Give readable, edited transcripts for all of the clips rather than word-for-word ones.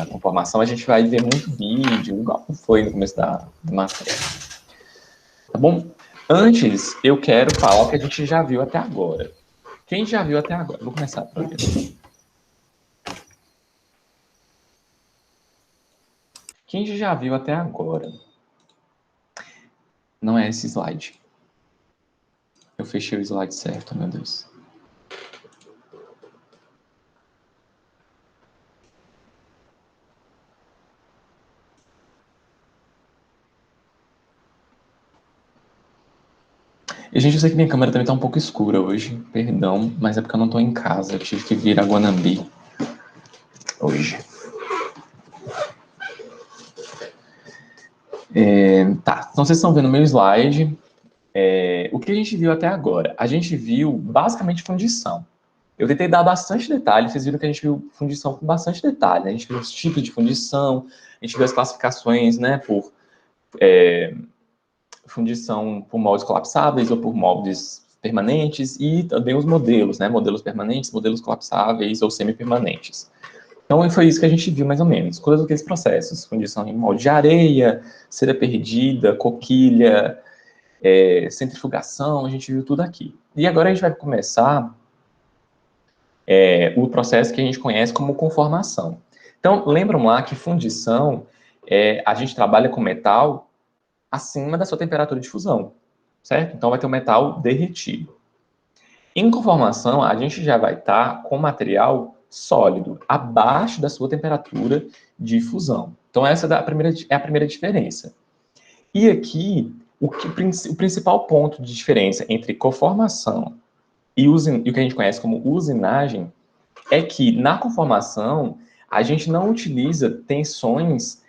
da conformação, a gente vai ver muito vídeo, igual foi no começo da matéria. Tá bom? Antes, eu quero falar o que a gente já viu até agora. Quem já viu até agora? Vou começar por aqui. Quem já viu até agora? Não é esse slide. Eu fechei o slide certo, meu Deus. E, gente, eu sei que minha câmera também tá um pouco escura hoje, perdão, mas é porque eu não tô em casa, eu tive que vir a Guanambi hoje. Tá, então vocês estão vendo o meu slide. O que a gente viu até agora? A gente viu, basicamente, fundição. Eu tentei dar bastante detalhe, vocês viram que a gente viu fundição com bastante detalhe, né? A gente viu os tipos de fundição, a gente viu as classificações, né, por fundição por moldes colapsáveis ou por moldes permanentes, e também os modelos, né, modelos permanentes, modelos colapsáveis ou semi-permanentes. Então, foi isso que a gente viu, mais ou menos. Todos aqueles processos, fundição em molde de areia, cera perdida, coquilha, centrifugação, a gente viu tudo aqui. E agora a gente vai começar o processo que a gente conhece como conformação. Então, lembram lá que fundição, a gente trabalha com metal acima da sua temperatura de fusão, certo? Então, vai ter o metal derretido. Em conformação, a gente já vai estar com material sólido, abaixo da sua temperatura de fusão. Então, essa é a primeira diferença. E aqui, o principal ponto de diferença entre conformação e o que a gente conhece como usinagem é que, na conformação, a gente não utiliza tensões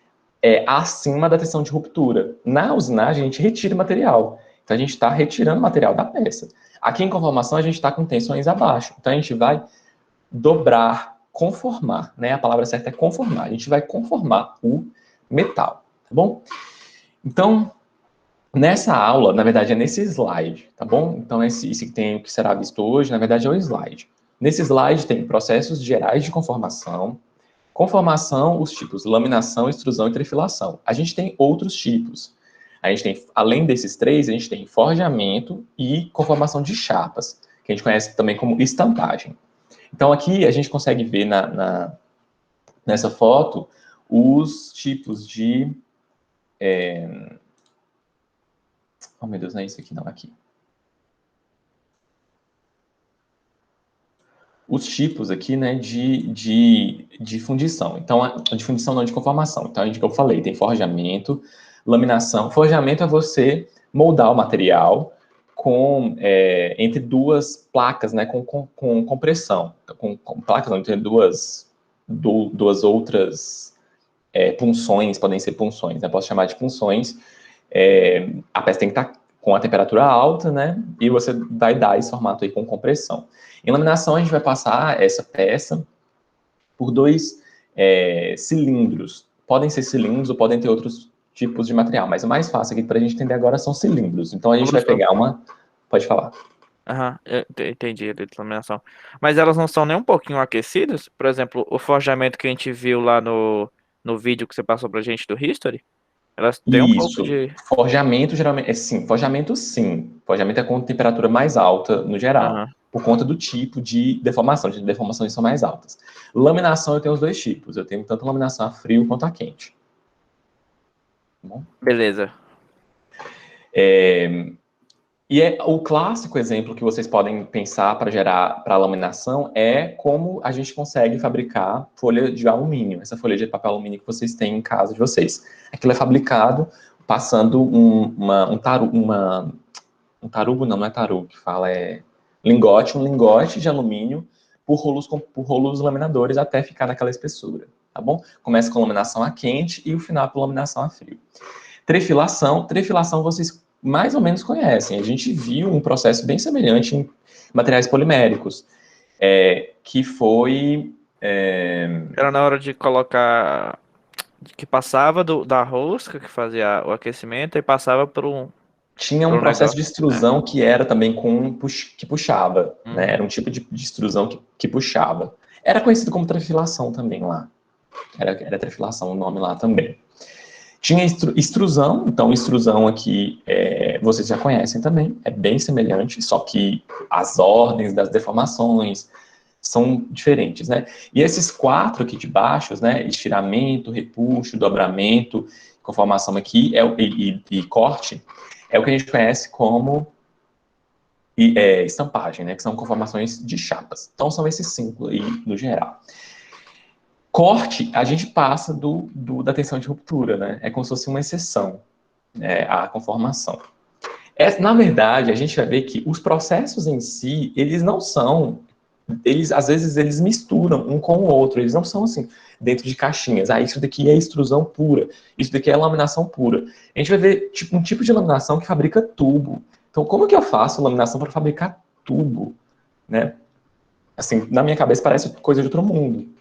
acima da tensão de ruptura. Na usinagem, a gente retira o material. Então, a gente está retirando o material da peça. Aqui em conformação, a gente está com tensões abaixo. Então, a gente vai dobrar, conformar, né? A palavra certa é conformar. A gente vai conformar o metal, tá bom? Então, nessa aula, na verdade, é nesse slide, tá bom? Então, esse que será visto hoje, na verdade, é o slide. Nesse slide tem processos gerais de conformação, conformação, os tipos laminação, extrusão e trefilação. A gente tem outros tipos. A gente tem, além desses três, a gente tem forjamento e conformação de chapas, que a gente conhece também como estampagem. Então, aqui a gente consegue ver nessa foto os tipos de... Oh, meu Deus, não é isso aqui, não, aqui. Os tipos aqui, né, de fundição. Então, de fundição não, de conformação. Então, que eu falei, tem forjamento, laminação. Forjamento é você moldar o material entre duas placas, né, com compressão. Com placas, não, entre duas outras punções, podem ser punções, né, posso chamar de punções. A peça tem que estar com a temperatura alta, né, e você vai dar esse formato aí com compressão. Em laminação, a gente vai passar essa peça por dois cilindros. Podem ser cilindros ou podem ter outros tipos de material, mas o mais fácil aqui para a gente entender agora são cilindros. Então, a gente vai pegar uma... Pode falar. Aham, entendi a laminação. Mas elas não são nem um pouquinho aquecidas? Por exemplo, o forjamento que a gente viu lá no vídeo que você passou pra gente do History, elas têm um pouco Isso. de... Forjamento, geralmente, sim. Forjamento, sim. Forjamento é com temperatura mais alta, no geral, Aham. por conta do tipo de deformação. De deformações são mais altas. Laminação, eu tenho os dois tipos. Eu tenho tanto laminação a frio quanto a quente. Tá bom? Beleza. E o clássico exemplo que vocês podem pensar para laminação é como a gente consegue fabricar folha de alumínio, essa folha de papel alumínio que vocês têm em casa de vocês. Aquilo é fabricado passando um tarugo, não é tarugo que fala, um lingote de alumínio por rolos laminadores até ficar naquela espessura, tá bom? Começa com laminação a quente e o final por laminação a frio. Trefilação vocês mais ou menos conhecem. A gente viu um processo bem semelhante em materiais poliméricos, que foi... Era na hora de colocar... Que passava da rosca, que fazia o aquecimento, e passava Tinha por um um processo de negócio. extrusão que era também que puxava, né? Uhum. Era um tipo de extrusão que puxava. Era conhecido como trefilação também lá. Era trefilação o nome lá também. Tinha extrusão, então extrusão aqui vocês já conhecem também, é bem semelhante, só que as ordens das deformações são diferentes, né? E esses 4 aqui de baixo, né, estiramento, repuxo, dobramento, conformação aqui e corte, é o que a gente conhece como estampagem, né, que são conformações de chapas. Então são esses 5 aí no geral. Corte, a gente passa da tensão de ruptura, né? É como se fosse uma exceção, à conformação. Na verdade, a gente vai ver que os processos em si, eles não são, às vezes eles misturam um com o outro, eles não são assim, dentro de caixinhas. Isso daqui é extrusão pura, isso daqui é laminação pura. A gente vai ver um tipo de laminação que fabrica tubo. Então, como que eu faço laminação para fabricar tubo? Né? Assim, na minha cabeça parece coisa de outro mundo.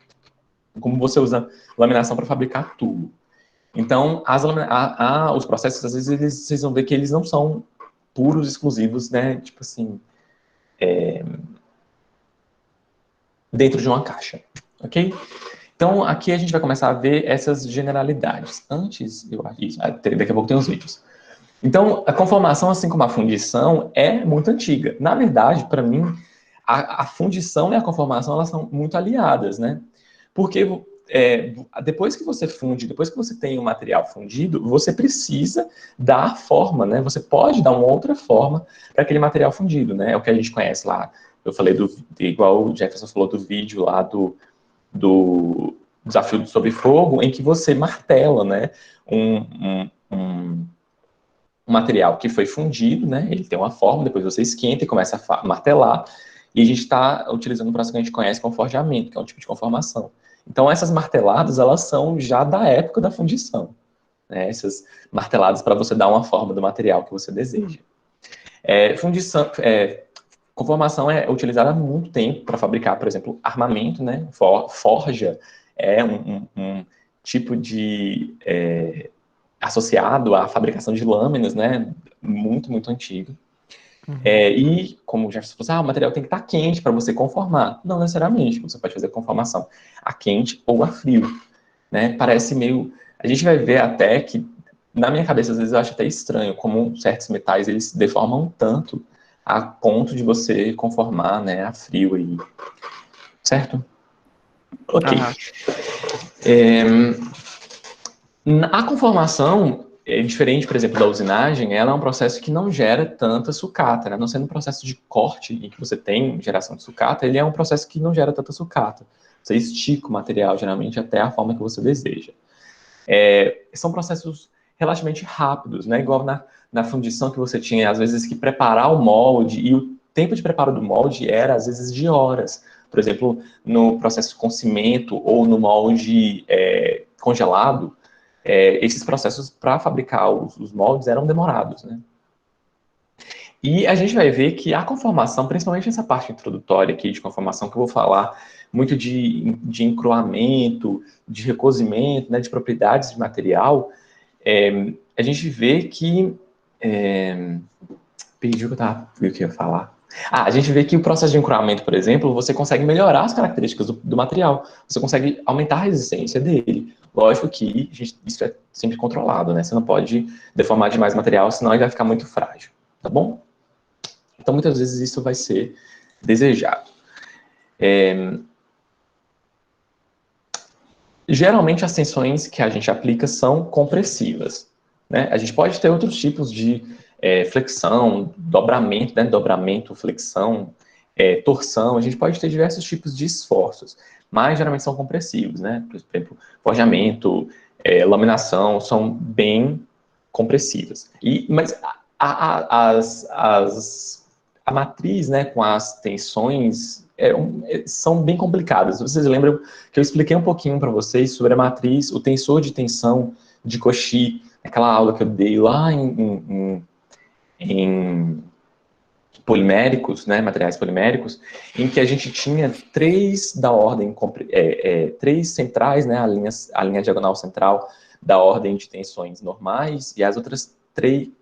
Como você usa laminação para fabricar tubo. Então, os processos, às vezes, vocês vão ver que eles não são puros, exclusivos, né? Tipo assim, dentro de uma caixa, ok? Então, aqui a gente vai começar a ver essas generalidades. Daqui a pouco tem os vídeos. Então, a conformação, assim como a fundição, é muito antiga. Na verdade, para mim, a fundição e a conformação, elas são muito aliadas, né? Porque depois que você funde, depois que você tem o material fundido, você precisa dar forma, né? Você pode dar uma outra forma para aquele material fundido, né? É o que a gente conhece lá. Eu falei igual o Jefferson falou do vídeo lá do desafio sobre fogo, em que você martela, né? Um material que foi fundido, né? Ele tem uma forma, depois você esquenta e começa a martelar. E a gente está utilizando um processo que a gente conhece como forjamento, que é um tipo de conformação. Então, essas marteladas, elas são já da época da fundição. Né? Essas marteladas para você dar uma forma do material que você deseja. Conformação é utilizada há muito tempo para fabricar, por exemplo, armamento, né? Forja é um tipo de associado à fabricação de lâminas, né? Muito, muito antigo. E, como já falou, o material tem que estar quente para você conformar. Não necessariamente, você pode fazer conformação a quente ou a frio. Né? Parece meio... A gente vai ver até que, na minha cabeça, às vezes eu acho até estranho como certos metais, eles se deformam tanto a ponto de você conformar, né, a frio aí. Certo? Ok. A conformação diferente, por exemplo, da usinagem, ela é um processo que não gera tanta sucata, né? Não sendo um processo de corte em que você tem geração de sucata, ele é um processo que não gera tanta sucata. Você estica o material, geralmente, até a forma que você deseja. São processos relativamente rápidos, né? Igual na fundição que você tinha, às vezes, que preparar o molde, e o tempo de preparo do molde era, às vezes, de horas. Por exemplo, no processo com cimento ou no molde congelado, esses processos para fabricar os moldes eram demorados, né? E a gente vai ver que a conformação, principalmente essa parte introdutória aqui de conformação, que eu vou falar muito de encruamento, de recozimento, né, de propriedades de material, a gente vê que... perdi o que eu ia falar. A gente vê que o processo de encruamento, por exemplo, você consegue melhorar as características do material, você consegue aumentar a resistência dele. Lógico que isso é sempre controlado, né? Você não pode deformar demais o material, senão ele vai ficar muito frágil, tá bom? Então, muitas vezes isso vai ser desejado. Geralmente, as tensões que a gente aplica são compressivas, né? A gente pode ter outros tipos de flexão, dobramento, né? Dobramento, flexão, torção. A gente pode ter diversos tipos de esforços, mas geralmente são compressivos, né? Por exemplo, forjamento, laminação, são bem compressivas. Mas a matriz, né, com as tensões são bem complicadas. Vocês lembram que eu expliquei um pouquinho para vocês sobre a matriz, o tensor de tensão de Cauchy, aquela aula que eu dei lá em poliméricos, né, materiais poliméricos, em que a gente tinha três centrais, né, a linha diagonal central da ordem de tensões normais e as outras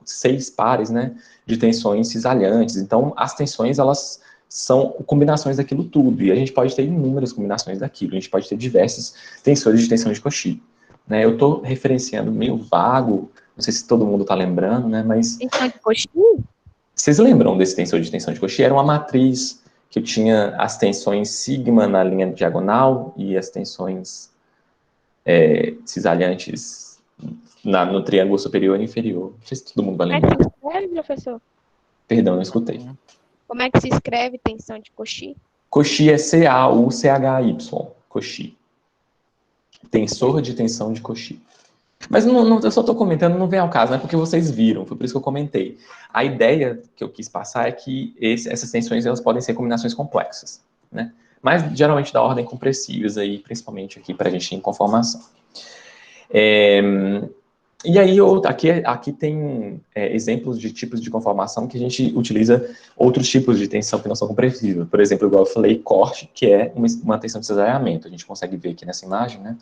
6 pares, né, de tensões cisalhantes. Então, as tensões, elas são combinações daquilo tudo, e a gente pode ter inúmeras combinações daquilo, a gente pode ter diversos tensores de tensão de Cauchy. Né? Eu estou referenciando meio vago, não sei se todo mundo está lembrando, né? Mas Tensão de Cauchy? vocês lembram desse tensor de tensão de Cauchy? Era uma matriz que tinha as tensões sigma na linha diagonal e as tensões cisalhantes no triângulo superior e inferior. Não sei se todo mundo vai Como é que lembrar. se escreve, professor? Perdão, não escutei. Como é que se escreve tensão de Cauchy? Cauchy é C-A-U-C-H-Y. Cauchy. Tensor de tensão de Cauchy. Mas eu só estou comentando, não vem ao caso, né? Porque vocês viram, foi por isso que eu comentei. A ideia que eu quis passar é que essas tensões elas podem ser combinações complexas, né? Mas geralmente da ordem compressivas aí, principalmente aqui para a gente em conformação. E aí, aqui tem exemplos de tipos de conformação que a gente utiliza outros tipos de tensão que não são compressivas. Por exemplo, igual eu falei, corte, que é uma tensão de cisalhamento. A gente consegue ver aqui nessa imagem, né?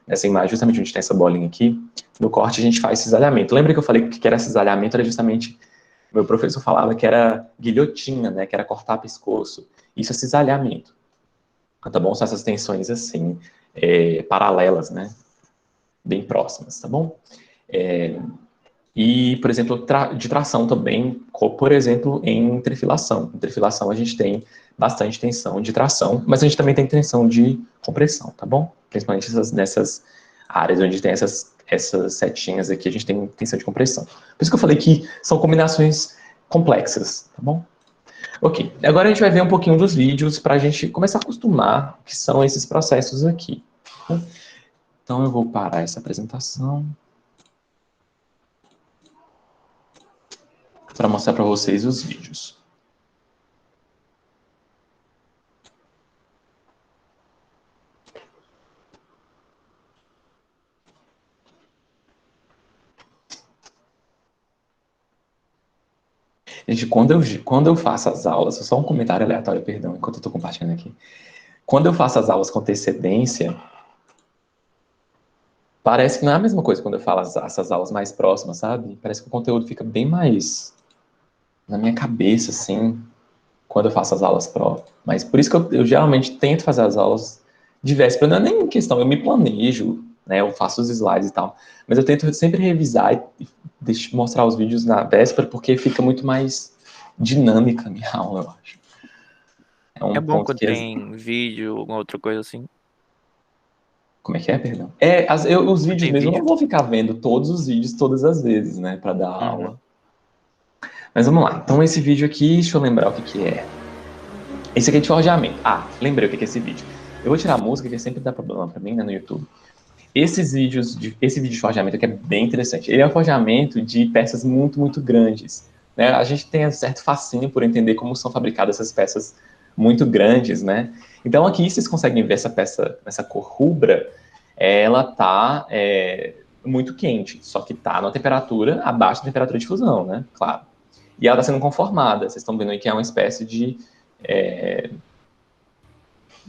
Nessa imagem, justamente onde tem essa bolinha aqui, no corte a gente faz cisalhamento. Lembra que eu falei que era cisalhamento? Era justamente, meu professor falava que era guilhotina, né? Que era cortar pescoço. Isso é cisalhamento. Tá bom? São essas tensões assim, paralelas, né? Bem próximas, tá bom? E, por exemplo, de tração também, por exemplo, em trifilação. Em trifilação a gente tem bastante tensão de tração, mas a gente também tem tensão de compressão, tá bom? Principalmente nessas áreas onde tem essas setinhas aqui, a gente tem tensão de compressão. Por isso que eu falei que são combinações complexas, tá bom? Ok, agora a gente vai ver um pouquinho dos vídeos para a gente começar a acostumar o que são esses processos aqui. Então eu vou parar essa apresentação para mostrar para vocês os vídeos. Gente, quando eu faço as aulas, só um comentário aleatório, perdão, enquanto eu estou compartilhando aqui. Quando eu faço as aulas com antecedência, parece que não é a mesma coisa quando eu falo essas aulas mais próximas, sabe? Parece que o conteúdo fica bem mais na minha cabeça, assim, quando eu faço as aulas pró. Mas por isso que eu geralmente tento fazer as aulas de véspera. Não é nem questão, eu me planejo, né? Eu faço os slides e tal. Mas eu tento sempre revisar e mostrar os vídeos na véspera, porque fica muito mais dinâmica a minha aula, eu acho. É É um bom ponto quando que... tem vídeo, alguma outra coisa assim. Como é que é, perdão? Os vídeos Tem mesmo, eu não vídeo. vou ficar vendo todos os vídeos todas as vezes, né, para dar aula. Uhum. Mas vamos lá. Então, esse vídeo aqui, deixa eu lembrar o que é. Esse aqui é de forjamento. Ah, lembrei o que é esse vídeo. Eu vou tirar a música, que sempre dá problema para mim, né, no YouTube. Esse vídeo de forjamento aqui é bem interessante. Ele é um forjamento de peças muito, muito grandes. Né? A gente tem um certo fascínio por entender como são fabricadas essas peças muito grandes, né? Então aqui vocês conseguem ver essa peça, essa cor rubra, ela tá muito quente, só que tá na temperatura abaixo da temperatura de fusão, né? Claro. E ela está sendo conformada. Vocês estão vendo aí que é uma espécie de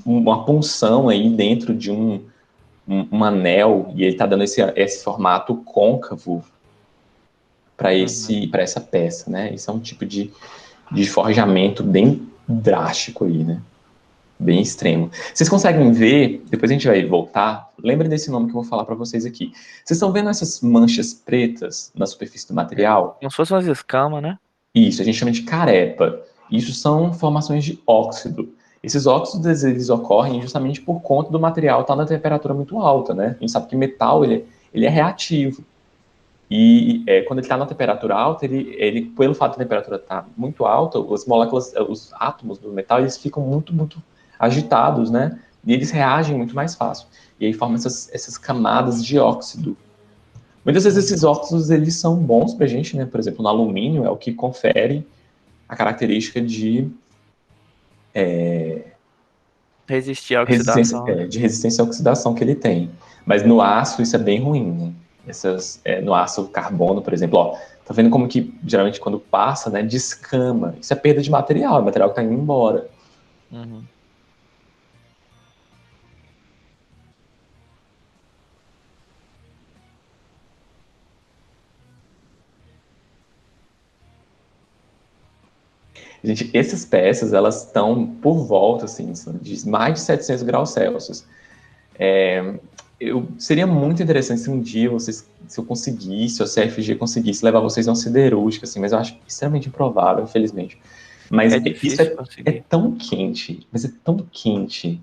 uma punção aí dentro de um anel, e ele está dando esse formato côncavo para essa peça, né? Isso é um tipo de forjamento bem drástico aí, né? Bem extremo. Vocês conseguem ver, depois a gente vai voltar, lembrem desse nome que eu vou falar para vocês aqui. Vocês estão vendo essas manchas pretas na superfície do material? Como se fossem umas escamas, né? Isso, a gente chama de carepa. Isso são formações de óxido. Esses óxidos, eles ocorrem justamente por conta do material estar na temperatura muito alta, né? A gente sabe que metal, ele é reativo. E quando ele está na temperatura alta, pelo fato da temperatura estar muito alta, as moléculas, os átomos do metal, eles ficam muito, muito agitados, né? E eles reagem muito mais fácil. E aí formam essas camadas de óxido. Muitas vezes esses óxidos, eles são bons para a gente, né? Por exemplo, no alumínio é o que confere a característica de Resistir à oxidação, né? resistência à oxidação que ele tem. Mas no aço isso é bem ruim, né? No aço carbono, por exemplo, ó, tá vendo como que geralmente quando passa, né, descama. Isso é perda de material, é material que tá indo embora. Uhum. Gente, essas peças, elas estão por volta, assim, de mais de 700 graus Celsius. Seria muito interessante se um dia vocês, se eu conseguisse, se a CFG conseguisse levar vocês a uma siderúrgica, assim, mas eu acho extremamente improvável, infelizmente. Mas É isso difícil é conseguir. tão quente, mas é tão quente.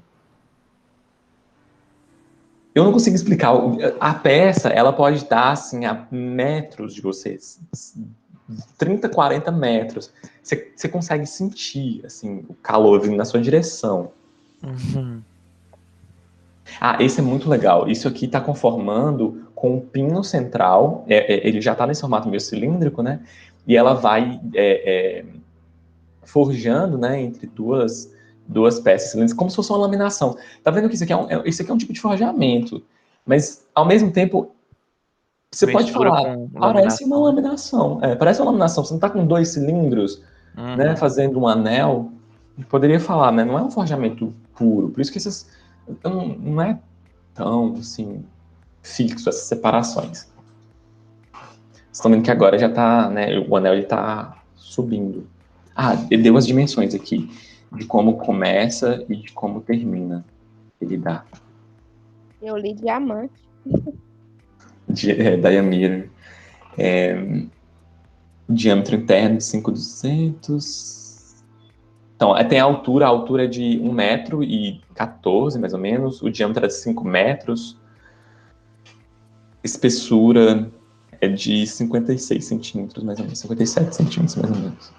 Eu não consigo explicar. A peça, ela pode estar, assim, a metros de vocês. 30, 40 metros. Você consegue sentir, assim, o calor vindo na sua direção. Uhum. Ah, esse é muito legal. Isso aqui está conformando com o pino central. Ele já está nesse formato meio cilíndrico, né? E ela vai forjando, né, entre duas peças cilíndricas, como se fosse uma laminação. Tá vendo que isso aqui é um tipo de forjamento, mas ao mesmo tempo você pode Mistura falar, com parece uma laminação, né? laminação. Parece uma laminação. Você não está com dois cilindros, né, Uhum. fazendo um anel. Poderia falar, né? Não é um forjamento puro. Por isso que não é tão assim fixo essas separações. Vocês estão vendo que agora já está, né? O anel está subindo. Ah, ele deu as dimensões aqui de como começa e de como termina. Ele dá Eu li diamante. diâmetro. O diâmetro interno de 5.200. Então, tem a altura é de 1,14 m, mais ou menos. O diâmetro é de 5 metros. Espessura é de 56 centímetros, mais ou menos. 57 centímetros, mais ou menos.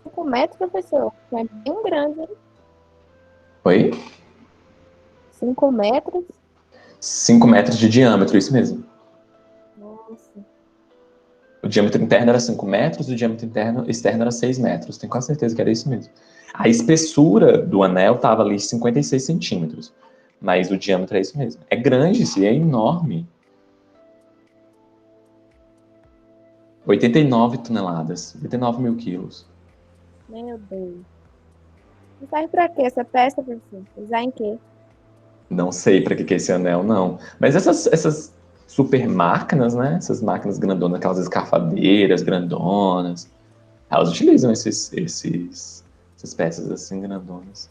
5 metros, professor. É bem grande, hein? Oi? 5 metros. 5 metros de diâmetro, isso mesmo. Nossa. O diâmetro interno era 5 metros, o diâmetro externo era 6 metros. Tenho quase certeza que era isso mesmo. A espessura do anel estava ali 56 centímetros. Mas o diâmetro é isso mesmo. É grande, isso é enorme. 89 toneladas, 89 mil quilos. Meu Deus. Não serve pra quê essa peça, professor? Usar em quê? Não sei para que é esse anel, não. Mas essas super máquinas, né? Essas máquinas grandonas, aquelas escafadeiras grandonas, elas utilizam essas peças assim grandonas.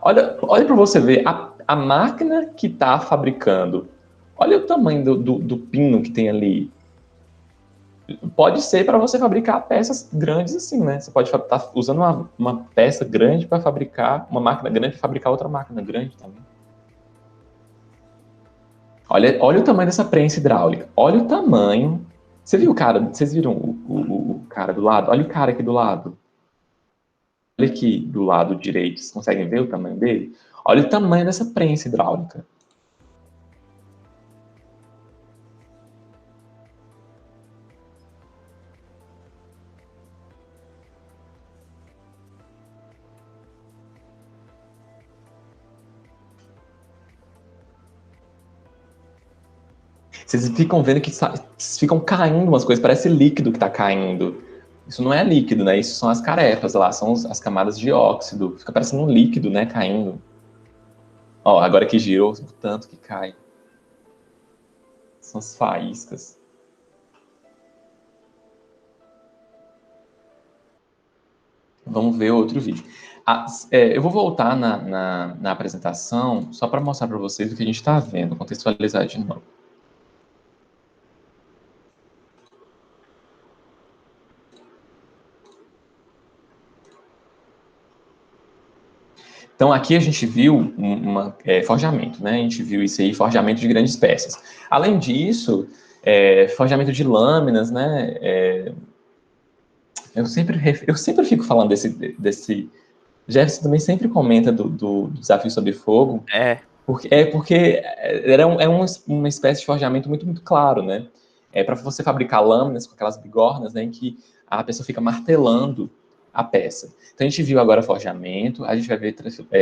Olha para você ver a máquina que está fabricando. Olha o tamanho do pino que tem ali. Pode ser para você fabricar peças grandes assim, né? Você pode estar usando uma peça grande para fabricar, uma máquina grande para fabricar outra máquina grande também. Olha o tamanho dessa prensa hidráulica. Olha o tamanho. Você viu o cara? Vocês viram o cara do lado? Olha o cara aqui do lado. Olha aqui do lado direito. Vocês conseguem ver o tamanho dele? Olha o tamanho dessa prensa hidráulica. Vocês ficam vendo que ficam caindo umas coisas, parece líquido que está caindo. Isso não é líquido, né? Isso são as carepas lá, são as camadas de óxido. Fica parecendo um líquido, né? Caindo. Ó, agora que girou, o tanto que cai. São as faíscas. Vamos ver outro vídeo. Eu vou voltar na apresentação só para mostrar para vocês o que a gente está vendo, contextualizar de novo. Então, aqui a gente viu forjamento, né? A gente viu isso aí, forjamento de grandes peças. Além disso, forjamento de lâminas, né? Eu sempre fico falando desse. Jefferson também sempre comenta do desafio sob fogo, É, porque uma espécie de forjamento muito, muito claro, né? É para você fabricar lâminas com aquelas bigornas, né? Em que a pessoa fica martelando a peça. Então a gente viu agora forjamento, a gente vai ver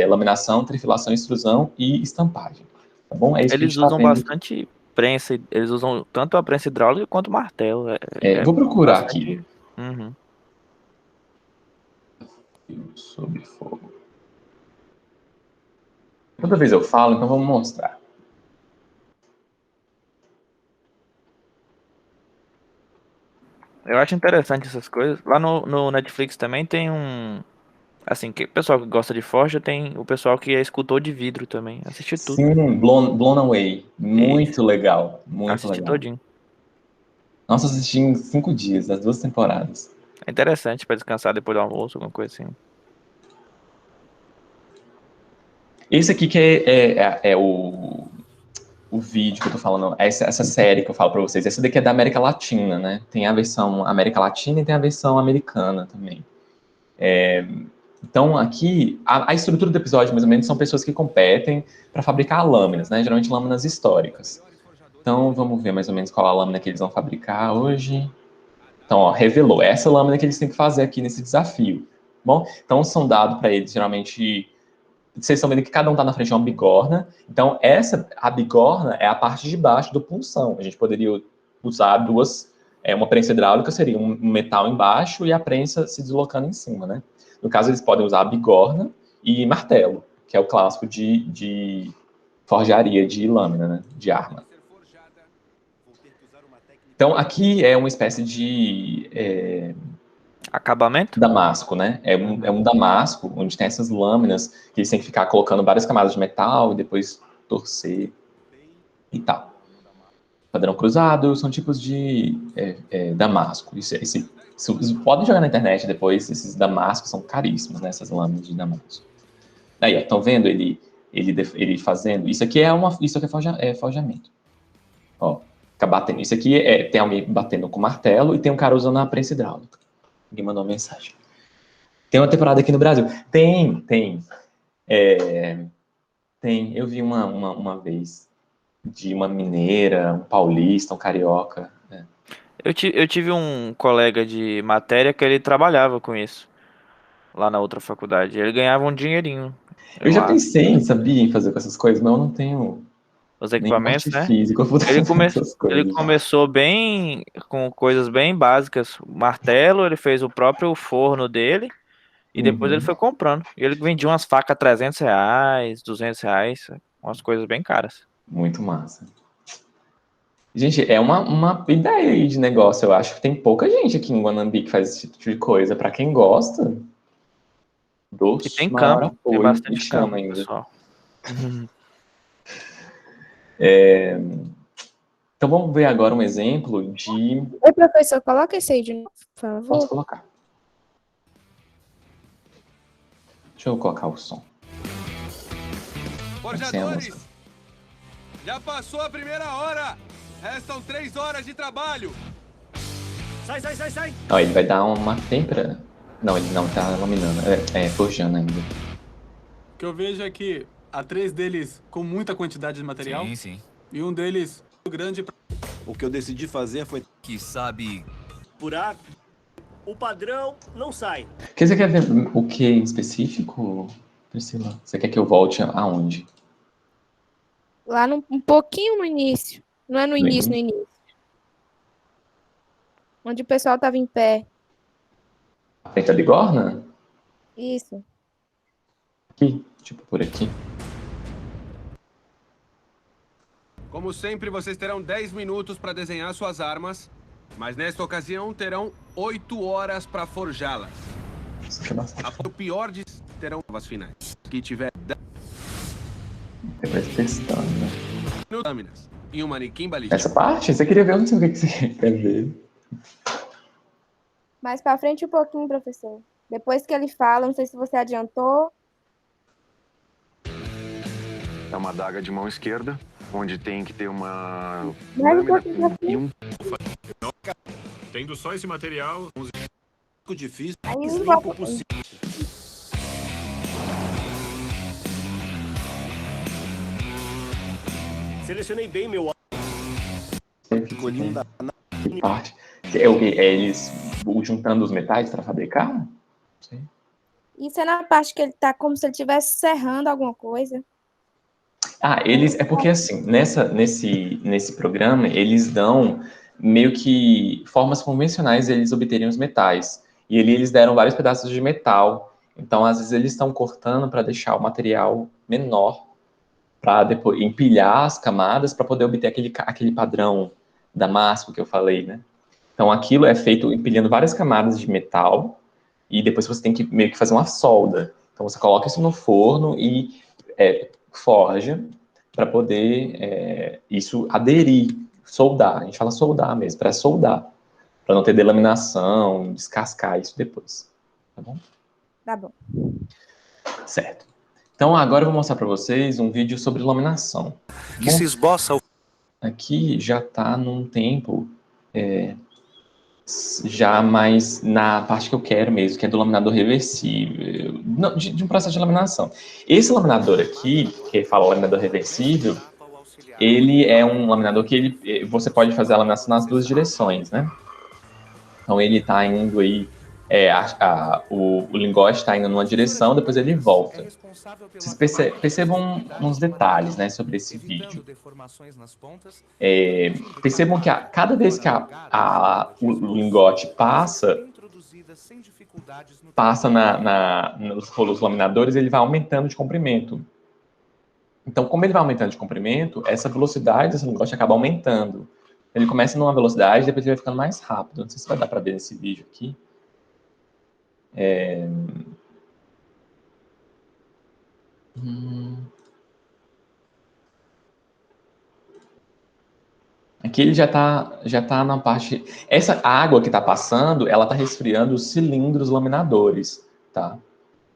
laminação, trifilação, extrusão e estampagem. Tá bom? É isso que a gente eles está usam vendo aqui. bastante prensa, eles usam tanto a prensa hidráulica quanto o martelo. É Vou procurar aqui. bastante. Uhum. Sob fogo. Toda vez eu falo, então vamos mostrar. Eu acho interessante essas coisas. Lá no Netflix também tem um. Assim, que o pessoal que gosta de forja tem o pessoal que é escultor de vidro também. Assisti tudo. Sim, Blown Away. Isso. Muito legal, muito Assisti legal. todinho. Nossa, eu assisti em 5 dias, as 2 temporadas. É interessante pra descansar depois do almoço, alguma coisa assim. Esse aqui que é o vídeo que eu tô falando, essa série que eu falo pra vocês. Essa daqui é da América Latina, né? Tem a versão América Latina e tem a versão americana também. Então, aqui, a estrutura do episódio, mais ou menos, são pessoas que competem para fabricar lâminas, né? Geralmente lâminas históricas. Então, vamos ver mais ou menos qual a lâmina que eles vão fabricar hoje. Então, ó, revelou. Essa lâmina que eles têm que fazer aqui nesse desafio. Bom, então são dados para eles, geralmente. Vocês estão vendo que cada um está na frente de uma bigorna. Então, a bigorna é a parte de baixo do punção. A gente poderia usar duas. Uma prensa hidráulica seria um metal embaixo e a prensa se deslocando em cima, né? No caso, eles podem usar a bigorna e martelo, que é o clássico de forjaria de lâmina, né? De arma. Então, aqui é uma espécie de Acabamento? damasco, né? É um damasco onde tem essas lâminas que eles têm que ficar colocando várias camadas de metal e depois torcer e tal. Padrão cruzado são tipos de damasco. Podem jogar na internet depois, esses damascos são caríssimos, né? Essas lâminas de damasco. Aí, ó, estão vendo ele fazendo? Isso aqui é forjamento. Ó, fica batendo. Isso aqui tem alguém batendo com martelo e tem um cara usando a prensa hidráulica. Ninguém mandou uma mensagem. Tem uma temporada aqui no Brasil? Tem. Tem. Eu vi uma vez de uma mineira, um paulista, um carioca. Eu tive um colega de matéria que ele trabalhava com isso. Lá na outra faculdade. Ele ganhava um dinheirinho. Eu já Lá. pensei, sabia, em fazer com essas coisas, mas eu não tenho Os nem equipamentos, porte né? físico pra poder fazer essas Ele coisas. começou bem com coisas bem básicas. Martelo, ele fez o próprio forno dele e depois ele Uhum. foi comprando. E ele vendia umas facas R$ 300, R$ 200, umas coisas bem caras. Muito massa. Gente, é uma ideia aí de negócio. Eu acho que tem pouca gente aqui em Guanambi que faz esse tipo de coisa. Pra quem gosta, dou E tem maior campo, tem apoio e bastante chama campo, ainda. pessoal. Então vamos ver agora um exemplo de. Oi, professor, coloca esse aí de novo, por Posso favor. colocar? Deixa eu colocar o som. Sem a música. Forjadores, já passou a primeira hora. Restam 3 horas de trabalho. Sai. Ó, ele vai dar uma têmpera. Não, ele não tá laminando. Forjando ainda. O que eu vejo é que há 3 deles com muita quantidade de material Sim. e um deles grande. O que eu decidi fazer foi Que sabe. Buraco, o padrão não sai. Você quer ver o que em específico, Priscila? Você quer que eu volte aonde? Lá um pouquinho no início. Não é no início. Onde o pessoal tava em pé. Frente à bigorna? Isso. Aqui, tipo por aqui. Como sempre, vocês terão 10 minutos para desenhar suas armas, mas nesta ocasião terão 8 horas para forjá-las. Isso aqui é bastante. O pior de terão as finais. Que tiver 10 Você vai testando, né? lâminas e um manequim balístico. Essa parte? Você queria ver? Eu não sei o que você quer ver. Mais pra frente um pouquinho, professor. Depois que ele fala, não sei se você adiantou. É uma adaga de mão esquerda, onde tem que ter uma Mais um lâmina pouquinho pra frente. e um Tendo só esse material, Difícil. Aí mais não limpo vai- possível. Selecionei bem meu Escolhi um da Que parte? É o quê? É eles juntando os metais para fabricar? Não sei. Isso é na parte que ele tá como se ele estivesse serrando alguma coisa. É porque assim, nesse programa, eles dão meio que formas convencionais de eles obterem os metais. E ali eles deram vários pedaços de metal. Então, às vezes, eles estão cortando para deixar o material menor, para depois empilhar as camadas para poder obter aquele padrão damasco que eu falei, né? Então, aquilo é feito empilhando várias camadas de metal e depois você tem que meio que fazer uma solda. Então, você coloca isso no forno e forja para poder isso aderir, soldar. A gente fala soldar mesmo, para soldar, para não ter delaminação, descascar isso depois. Tá bom? Tá bom. Certo. Então, agora eu vou mostrar para vocês um vídeo sobre laminação. Que se esboça. Aqui já está num tempo já mais na parte que eu quero mesmo, que é do laminador reversível, de um processo de laminação. Esse laminador aqui, que fala laminador reversível, ele é um laminador que você pode fazer a laminação nas duas direções, né? Então ele está indo aí, o lingote está indo numa direção, depois ele volta. Vocês percebam uns detalhes, né, sobre esse vídeo. Percebam que cada vez que o lingote passa nos rolos laminadores, ele vai aumentando de comprimento. Então, como ele vai aumentando de comprimento, essa velocidade desse lingote acaba aumentando. Ele começa numa velocidade, depois ele vai ficando mais rápido. Não sei se vai dar para ver nesse vídeo aqui. Aqui ele já tá na parte... Essa água que está passando, ela está resfriando os cilindros laminadores, tá?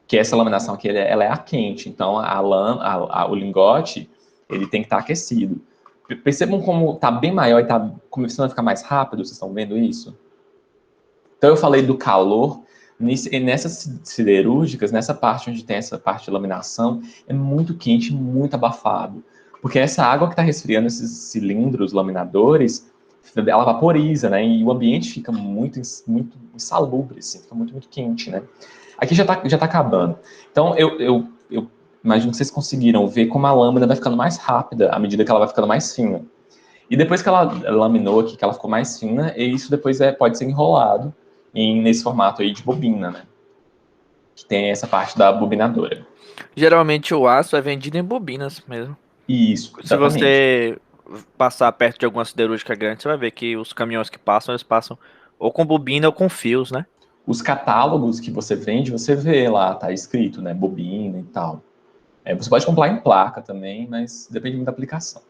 Que essa laminação aqui, ela é ar quente. Então, o lingote, ele tem que estar aquecido. Percebam como está bem maior e está começando a ficar mais rápido, vocês estão vendo isso? Então, eu falei do calor. Nessas siderúrgicas, nessa parte onde tem essa parte de laminação, é muito quente, muito abafado. Porque essa água que está resfriando esses cilindros laminadores, ela vaporiza, né? E o ambiente fica muito insalubre, assim, fica muito, muito quente, né? Aqui já tá acabando. Então, eu imagino que vocês conseguiram ver como a lâmina vai ficando mais rápida à medida que ela vai ficando mais fina. E depois que ela laminou aqui, que ela ficou mais fina, e isso depois pode ser enrolado nesse formato aí de bobina, né? Que tem essa parte da bobinadora. Geralmente o aço é vendido em bobinas mesmo. Isso, exatamente. Se você passar perto de alguma siderúrgica grande, você vai ver que os caminhões que passam, eles passam ou com bobina ou com fios, né? Os catálogos que você vende, você vê lá, tá escrito, né? Bobina e tal. Você pode comprar em placa também, mas depende muito da aplicação.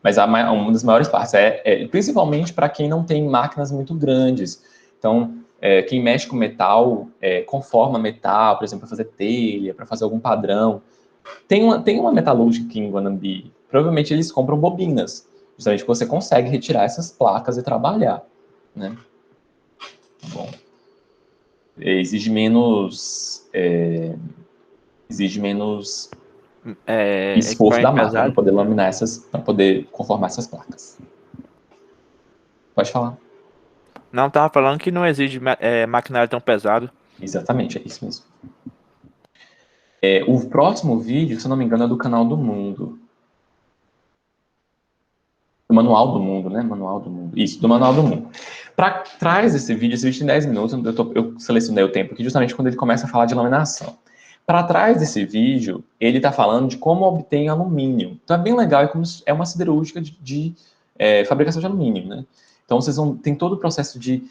Mas uma das maiores partes principalmente para quem não tem máquinas muito grandes. Então, quem mexe com metal, conforma metal, por exemplo, para fazer telha, para fazer algum padrão. Tem uma metalúrgica aqui em Guanambi. Provavelmente eles compram bobinas, justamente porque você consegue retirar essas placas e trabalhar, né? Bom, exige menos esforço da máquina para poder laminar para poder conformar essas placas. Pode falar. Não, tava falando que não exige maquinário tão pesado. Exatamente, é isso mesmo. O próximo vídeo, se eu não me engano, é do Canal do Mundo. Do Manual do Mundo, né? Manual do Mundo. Isso, do Manual do Mundo. Para trás desse vídeo, esse vídeo tem 10 minutos, eu selecionei o tempo aqui justamente quando ele começa a falar de laminação. Para trás desse vídeo, ele está falando de como obter alumínio. Então é bem legal, é uma siderúrgica de fabricação de alumínio, né? Então vocês tem todo o processo de...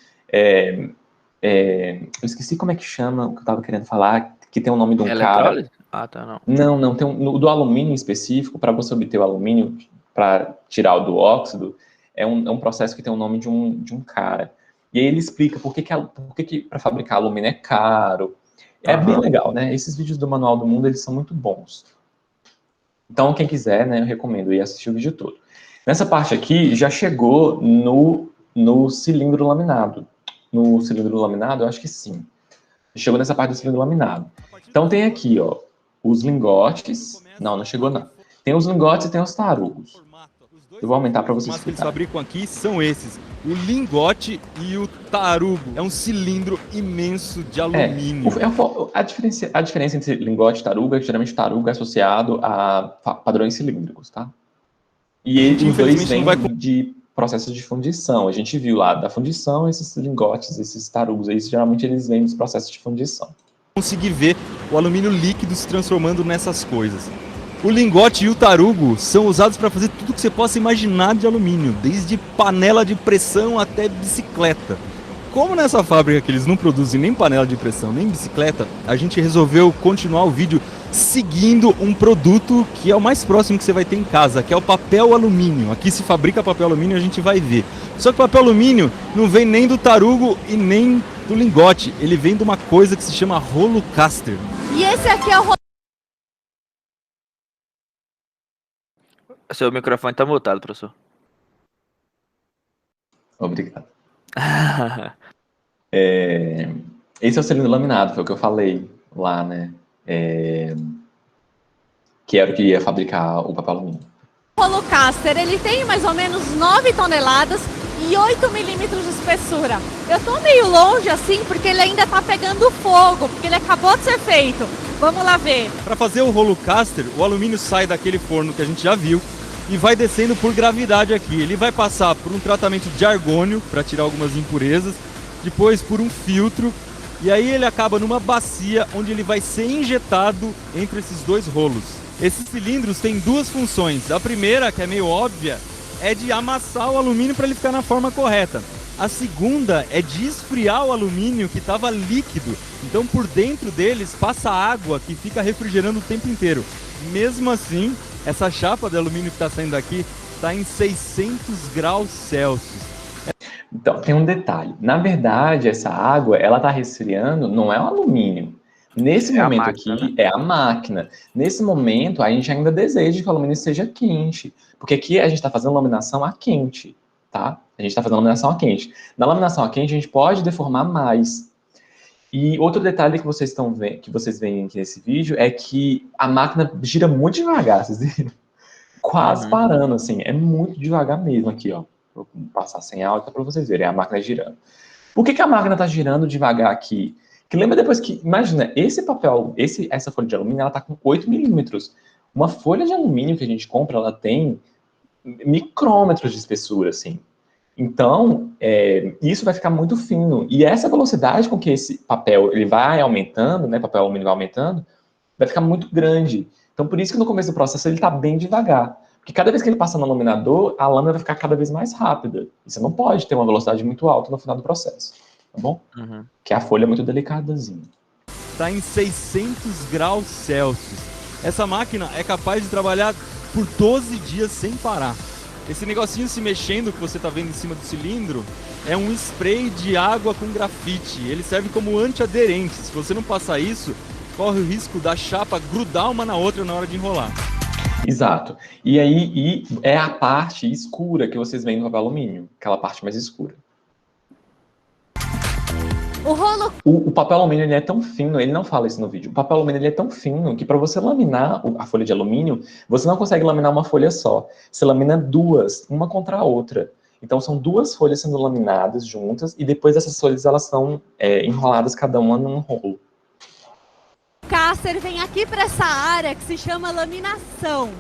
eu esqueci como é que chama, o que eu estava querendo falar, que tem o nome de um cara... Ah, tá, não. Não, tem do alumínio em específico, para você obter o alumínio, para tirar o do óxido, é um processo que tem o nome de um cara. E aí ele explica por que para fabricar alumínio é caro. É bem legal, né? Esses vídeos do Manual do Mundo, eles são muito bons. Então, quem quiser, né, eu recomendo ir assistir o vídeo todo. Nessa parte aqui, já chegou no cilindro laminado. No cilindro laminado, eu acho que sim. Chegou nessa parte do cilindro laminado. Então, tem aqui, ó, os lingotes. Não chegou, não. Tem os lingotes e tem os tarugos. Eu vou aumentar para vocês explicar. Os que eles fabricam aqui são esses. O lingote e o tarugo. É um cilindro imenso de alumínio. A diferença entre lingote e tarugo é que geralmente o tarugo é associado a padrões cilíndricos, tá? E os dois vêm de processos de fundição. A gente viu lá da fundição, esses lingotes, esses tarugos, aí, geralmente eles vêm dos processos de fundição. Conseguir ver o alumínio líquido se transformando nessas coisas. O lingote e o tarugo são usados para fazer tudo que você possa imaginar de alumínio, desde panela de pressão até bicicleta. Como nessa fábrica que eles não produzem nem panela de pressão nem bicicleta, a gente resolveu continuar o vídeo seguindo um produto que é o mais próximo que você vai ter em casa, que é o papel alumínio. Aqui se fabrica papel alumínio, a gente vai ver. Só que o papel alumínio não vem nem do tarugo e nem do lingote, ele vem de uma coisa que se chama rolo caster. E esse aqui é o rolo. Seu microfone tá mutado, professor. Obrigado. Esse é o cilindro laminado, foi o que eu falei lá, né? Que era o que ia fabricar o papel alumínio. O rolo caster, ele tem mais ou menos 9 toneladas e 8 milímetros de espessura. Eu tô meio longe assim porque ele ainda tá pegando fogo, porque ele acabou de ser feito. Vamos lá ver. Para fazer o rolo caster, o alumínio sai daquele forno que a gente já viu e vai descendo por gravidade aqui. Ele vai passar por um tratamento de argônio para tirar algumas impurezas, depois por um filtro, e aí ele acaba numa bacia onde ele vai ser injetado entre esses dois rolos. Esses cilindros têm duas funções. A primeira, que é meio óbvia, é de amassar o alumínio para ele ficar na forma correta. A segunda é de esfriar o alumínio que estava líquido. Então por dentro deles passa água que fica refrigerando o tempo inteiro. Mesmo assim, essa chapa de alumínio que está saindo daqui está em 600 graus Celsius. Então, tem um detalhe. Na verdade, essa água, ela está resfriando, não é o alumínio. Nesse momento máquina, aqui, né? é a máquina. Nesse momento, a gente ainda deseja que o alumínio seja quente. Porque aqui a gente está fazendo laminação a quente, tá? A gente está fazendo laminação a quente. Na laminação a quente, a gente pode deformar mais. E outro detalhe que vocês estão vendo, que vocês veem aqui nesse vídeo, é que a máquina gira muito devagar, vocês viram? Quase parando, assim. É muito devagar mesmo aqui, ó. Vou passar sem alta para vocês verem a máquina girando. Por que a máquina está girando devagar aqui? Que lembra depois que, imagina, esse papel, essa folha de alumínio, ela está com 8 milímetros. Uma folha de alumínio que a gente compra, ela tem micrômetros de espessura, assim. Então, isso vai ficar muito fino. E essa velocidade com que esse papel ele vai aumentando, né, papel alumínio vai aumentando, vai ficar muito grande. Então, por isso que no começo do processo ele está bem devagar. Porque cada vez que ele passa no laminador, a lâmina vai ficar cada vez mais rápida. E você não pode ter uma velocidade muito alta no final do processo, tá bom? Porque a folha é muito delicadazinha. Está em 600 graus Celsius. Essa máquina é capaz de trabalhar por 12 dias sem parar. Esse negocinho se mexendo que você está vendo em cima do cilindro é um spray de água com grafite. Ele serve como antiaderente. Se você não passar isso, corre o risco da chapa grudar uma na outra na hora de enrolar. Exato. E aí é a parte escura que vocês veem no papel alumínio, aquela parte mais escura. O papel alumínio ele é tão fino, ele não fala isso no vídeo, o papel alumínio ele é tão fino que para você laminar a folha de alumínio, você não consegue laminar uma folha só, você lamina duas, uma contra a outra. Então são duas folhas sendo laminadas juntas e depois essas folhas elas são enroladas cada uma num rolo. O caster vem aqui para essa área que se chama laminação.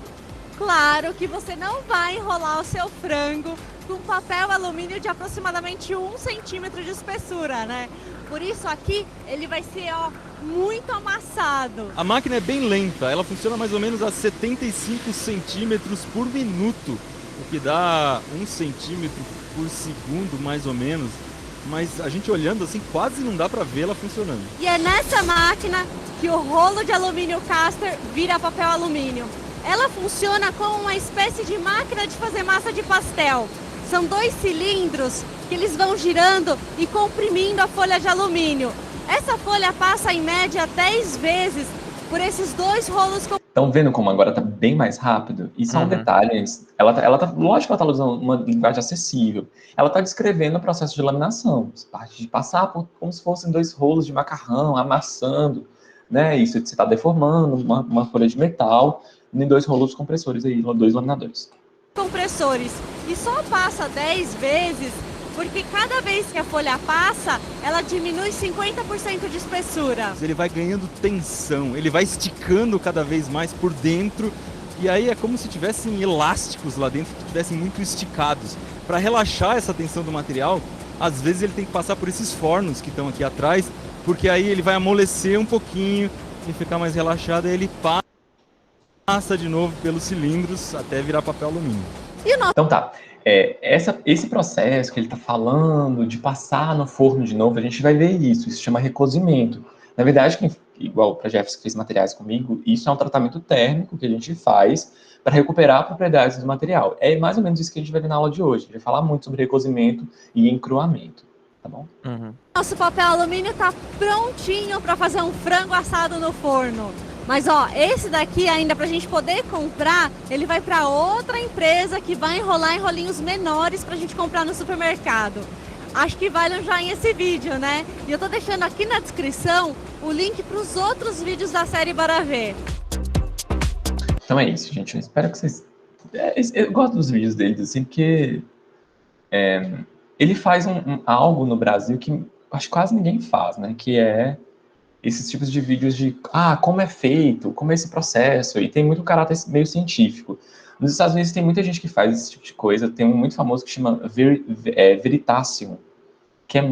Claro que você não vai enrolar o seu frango com papel alumínio de aproximadamente 1 centímetro de espessura, né? Por isso aqui ele vai ser muito amassado. A máquina é bem lenta, ela funciona mais ou menos a 75 centímetros por minuto, o que dá 1 centímetro por segundo mais ou menos. Mas a gente olhando assim quase não dá para ver ela funcionando. E é nessa máquina que o rolo de alumínio caster vira papel alumínio. Ela funciona como uma espécie de máquina de fazer massa de pastel. São 2 cilindros que eles vão girando e comprimindo a folha de alumínio. Essa folha passa em média 10 vezes por esses 2 rolos. Estão vendo como agora está bem mais rápido? E são detalhes. Lógico que ela está usando uma linguagem acessível. Ela está descrevendo o processo de laminação. Parte de passar como se fossem 2 rolos de macarrão, amassando, né? Isso você está deformando uma folha de metal em 2 rolos compressores aí, 2 laminadores. Compressores. E só passa 10 vezes porque cada vez que a folha passa, ela diminui 50% de espessura. Ele vai ganhando tensão, ele vai esticando cada vez mais por dentro, e aí é como se tivessem elásticos lá dentro que estivessem muito esticados. Para relaxar essa tensão do material, às vezes ele tem que passar por esses fornos que estão aqui atrás, porque aí ele vai amolecer um pouquinho e ficar mais relaxado, aí ele passa. passa de novo pelos cilindros até virar papel alumínio. Então tá. Esse processo que ele está falando de passar no forno de novo, a gente vai ver isso. Isso chama recozimento. Na verdade, igual para Jefferson que fez materiais comigo, isso é um tratamento térmico que a gente faz para recuperar propriedades do material. É mais ou menos isso que a gente vai ver na aula de hoje. A gente vai falar muito sobre recozimento e encruamento. Tá bom? Nosso papel alumínio tá prontinho para fazer um frango assado no forno. Mas ó, esse daqui ainda pra gente poder comprar, ele vai para outra empresa que vai enrolar em rolinhos menores pra gente comprar no supermercado. Acho que vale um joinha esse vídeo, né? E eu tô deixando aqui na descrição o link para os outros vídeos da série Bora Ver. Então é isso, gente. Eu espero que vocês... Eu gosto dos vídeos deles, assim, porque ele faz algo no Brasil que acho que quase ninguém faz, né? Que é esses tipos de vídeos de como é feito, como é esse processo, e tem muito caráter meio científico. Nos Estados Unidos tem muita gente que faz esse tipo de coisa, tem um muito famoso que chama Veritasium, que é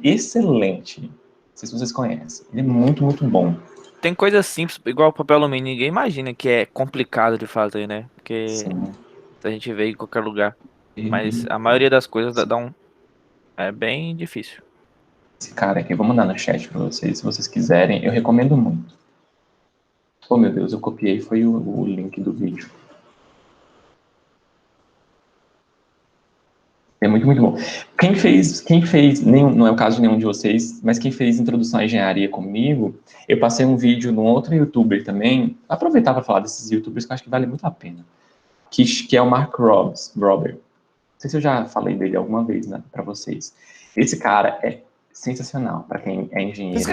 excelente. Não sei se vocês conhecem. Ele é muito, muito bom. Tem coisas simples, igual o papel alumínio, ninguém imagina que é complicado de fazer, né? Porque Sim. a gente vê em qualquer lugar. Mas a maioria das coisas é bem difícil. Esse cara aqui, eu vou mandar no chat para vocês, se vocês quiserem, eu recomendo muito. Oh, meu Deus, eu copiei, foi o link do vídeo. É muito, muito bom. Quem fez não é o caso de nenhum de vocês, mas quem fez introdução à engenharia comigo, eu passei um vídeo num outro youtuber também, aproveitar para falar desses youtubers que eu acho que vale muito a pena, que é o Mark Robert. Não sei se eu já falei dele alguma vez, né, para vocês. Esse cara é sensacional para quem é engenheiro e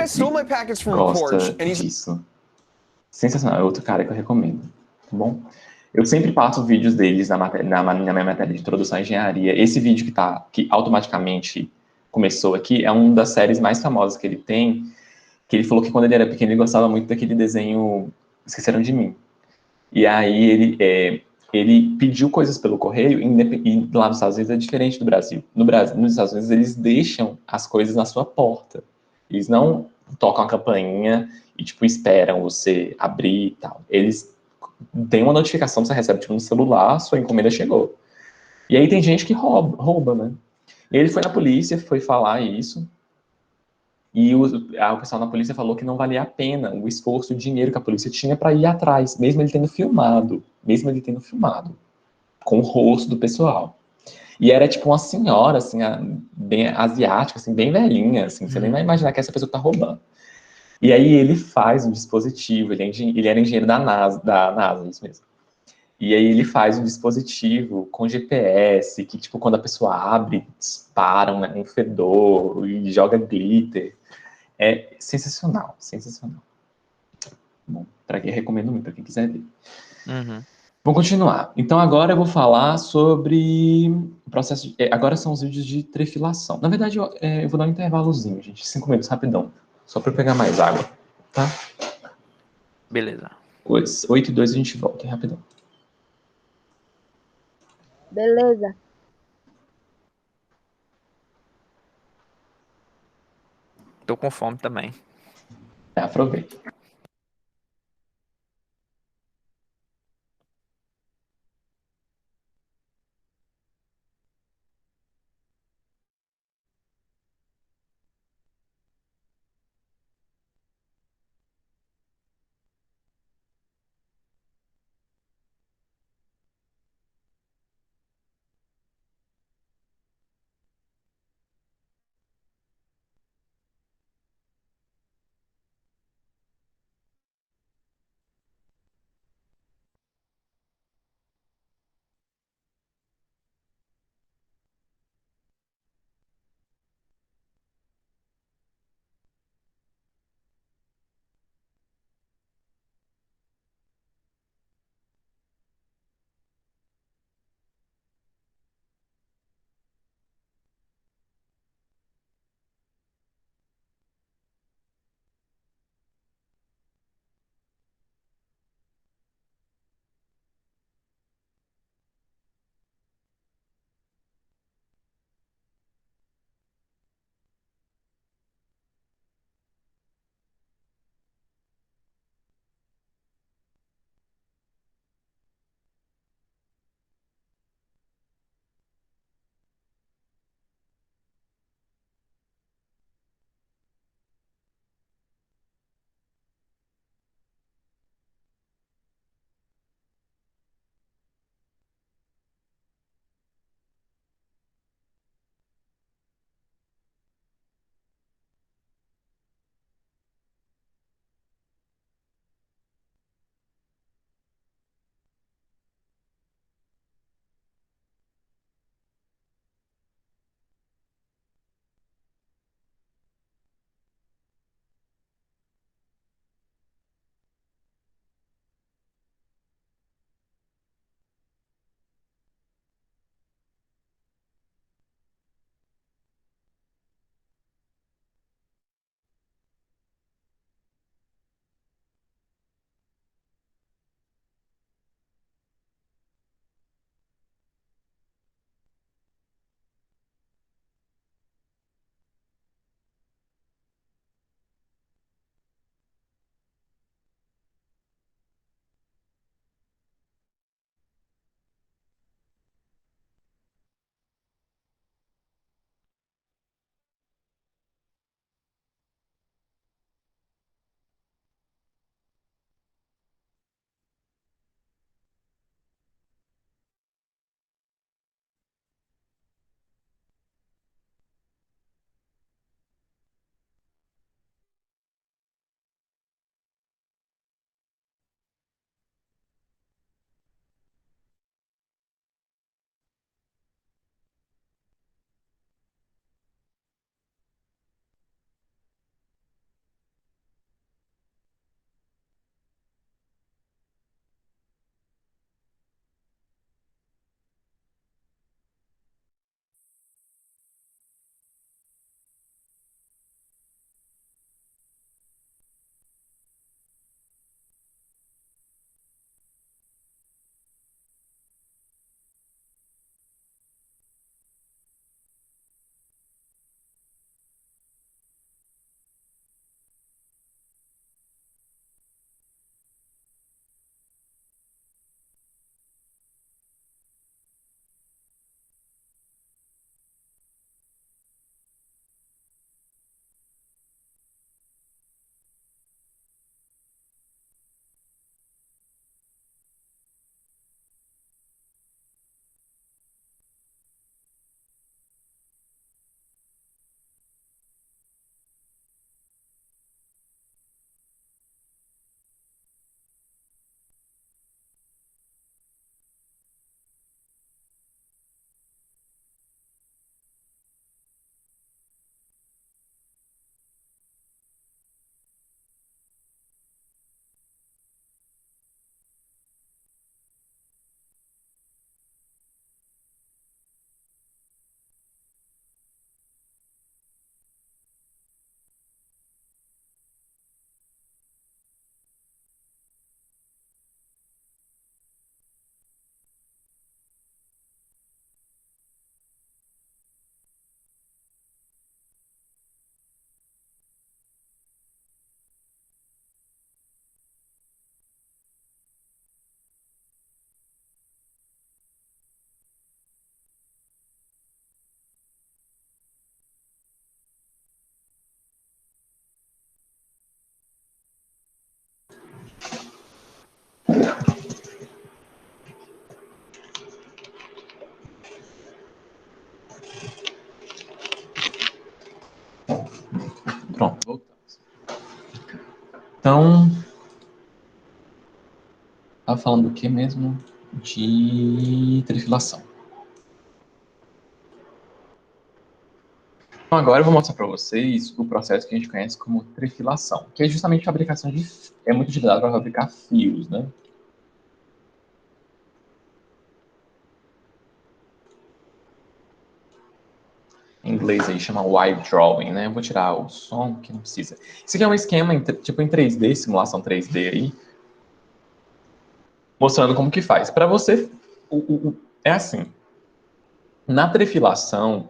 gosta disso. Sensacional, é outro cara que eu recomendo, tá bom? Eu sempre passo vídeos deles na minha matéria de introdução à engenharia. Esse vídeo que automaticamente começou aqui é uma das séries mais famosas que ele tem, que ele falou que quando ele era pequeno ele gostava muito daquele desenho Esqueceram de Mim. E aí ele pediu coisas pelo correio e lá nos Estados Unidos é diferente do Brasil. Nos Estados Unidos eles deixam as coisas na sua porta. Eles não tocam a campainha e tipo esperam você abrir e tal. Eles têm uma notificação que você recebe tipo, no celular, sua encomenda chegou. E aí tem gente que rouba, né? E ele foi na polícia, foi falar isso, e o pessoal na polícia falou que não valia a pena o esforço, o dinheiro que a polícia tinha para ir atrás, mesmo ele tendo filmado, com o rosto do pessoal. E era tipo uma senhora, assim, bem asiática, assim, bem velhinha, assim, você nem vai imaginar que essa pessoa tá roubando. E aí ele faz um dispositivo, ele era engenheiro da NASA, isso mesmo. E aí ele faz um dispositivo com GPS, que tipo, quando a pessoa abre, dispara um fedor e joga glitter. É sensacional, sensacional. Bom, para quem recomendo muito, para quem quiser ver. Vamos continuar. Então agora eu vou falar sobre o processo. Agora são os vídeos de trefilação. Na verdade, eu vou dar um intervalozinho, gente, 5 minutos rapidão, só para eu pegar mais água, tá? Beleza. 8:02 a gente volta, rapidão. Beleza. Tô com fome também. Aproveita. Pronto, voltamos. Então, estava falando do que mesmo? De trifilação. Então, agora eu vou mostrar para vocês o processo que a gente conhece como trifilação, que é justamente a fabricação de... é muito utilizado para fabricar fios, né? Em inglês aí chama wire drawing, né? Eu vou tirar o som, que não precisa. Isso aqui é um esquema, tipo em 3D, simulação 3D aí, mostrando como que faz. Para você, é assim, na trifilação,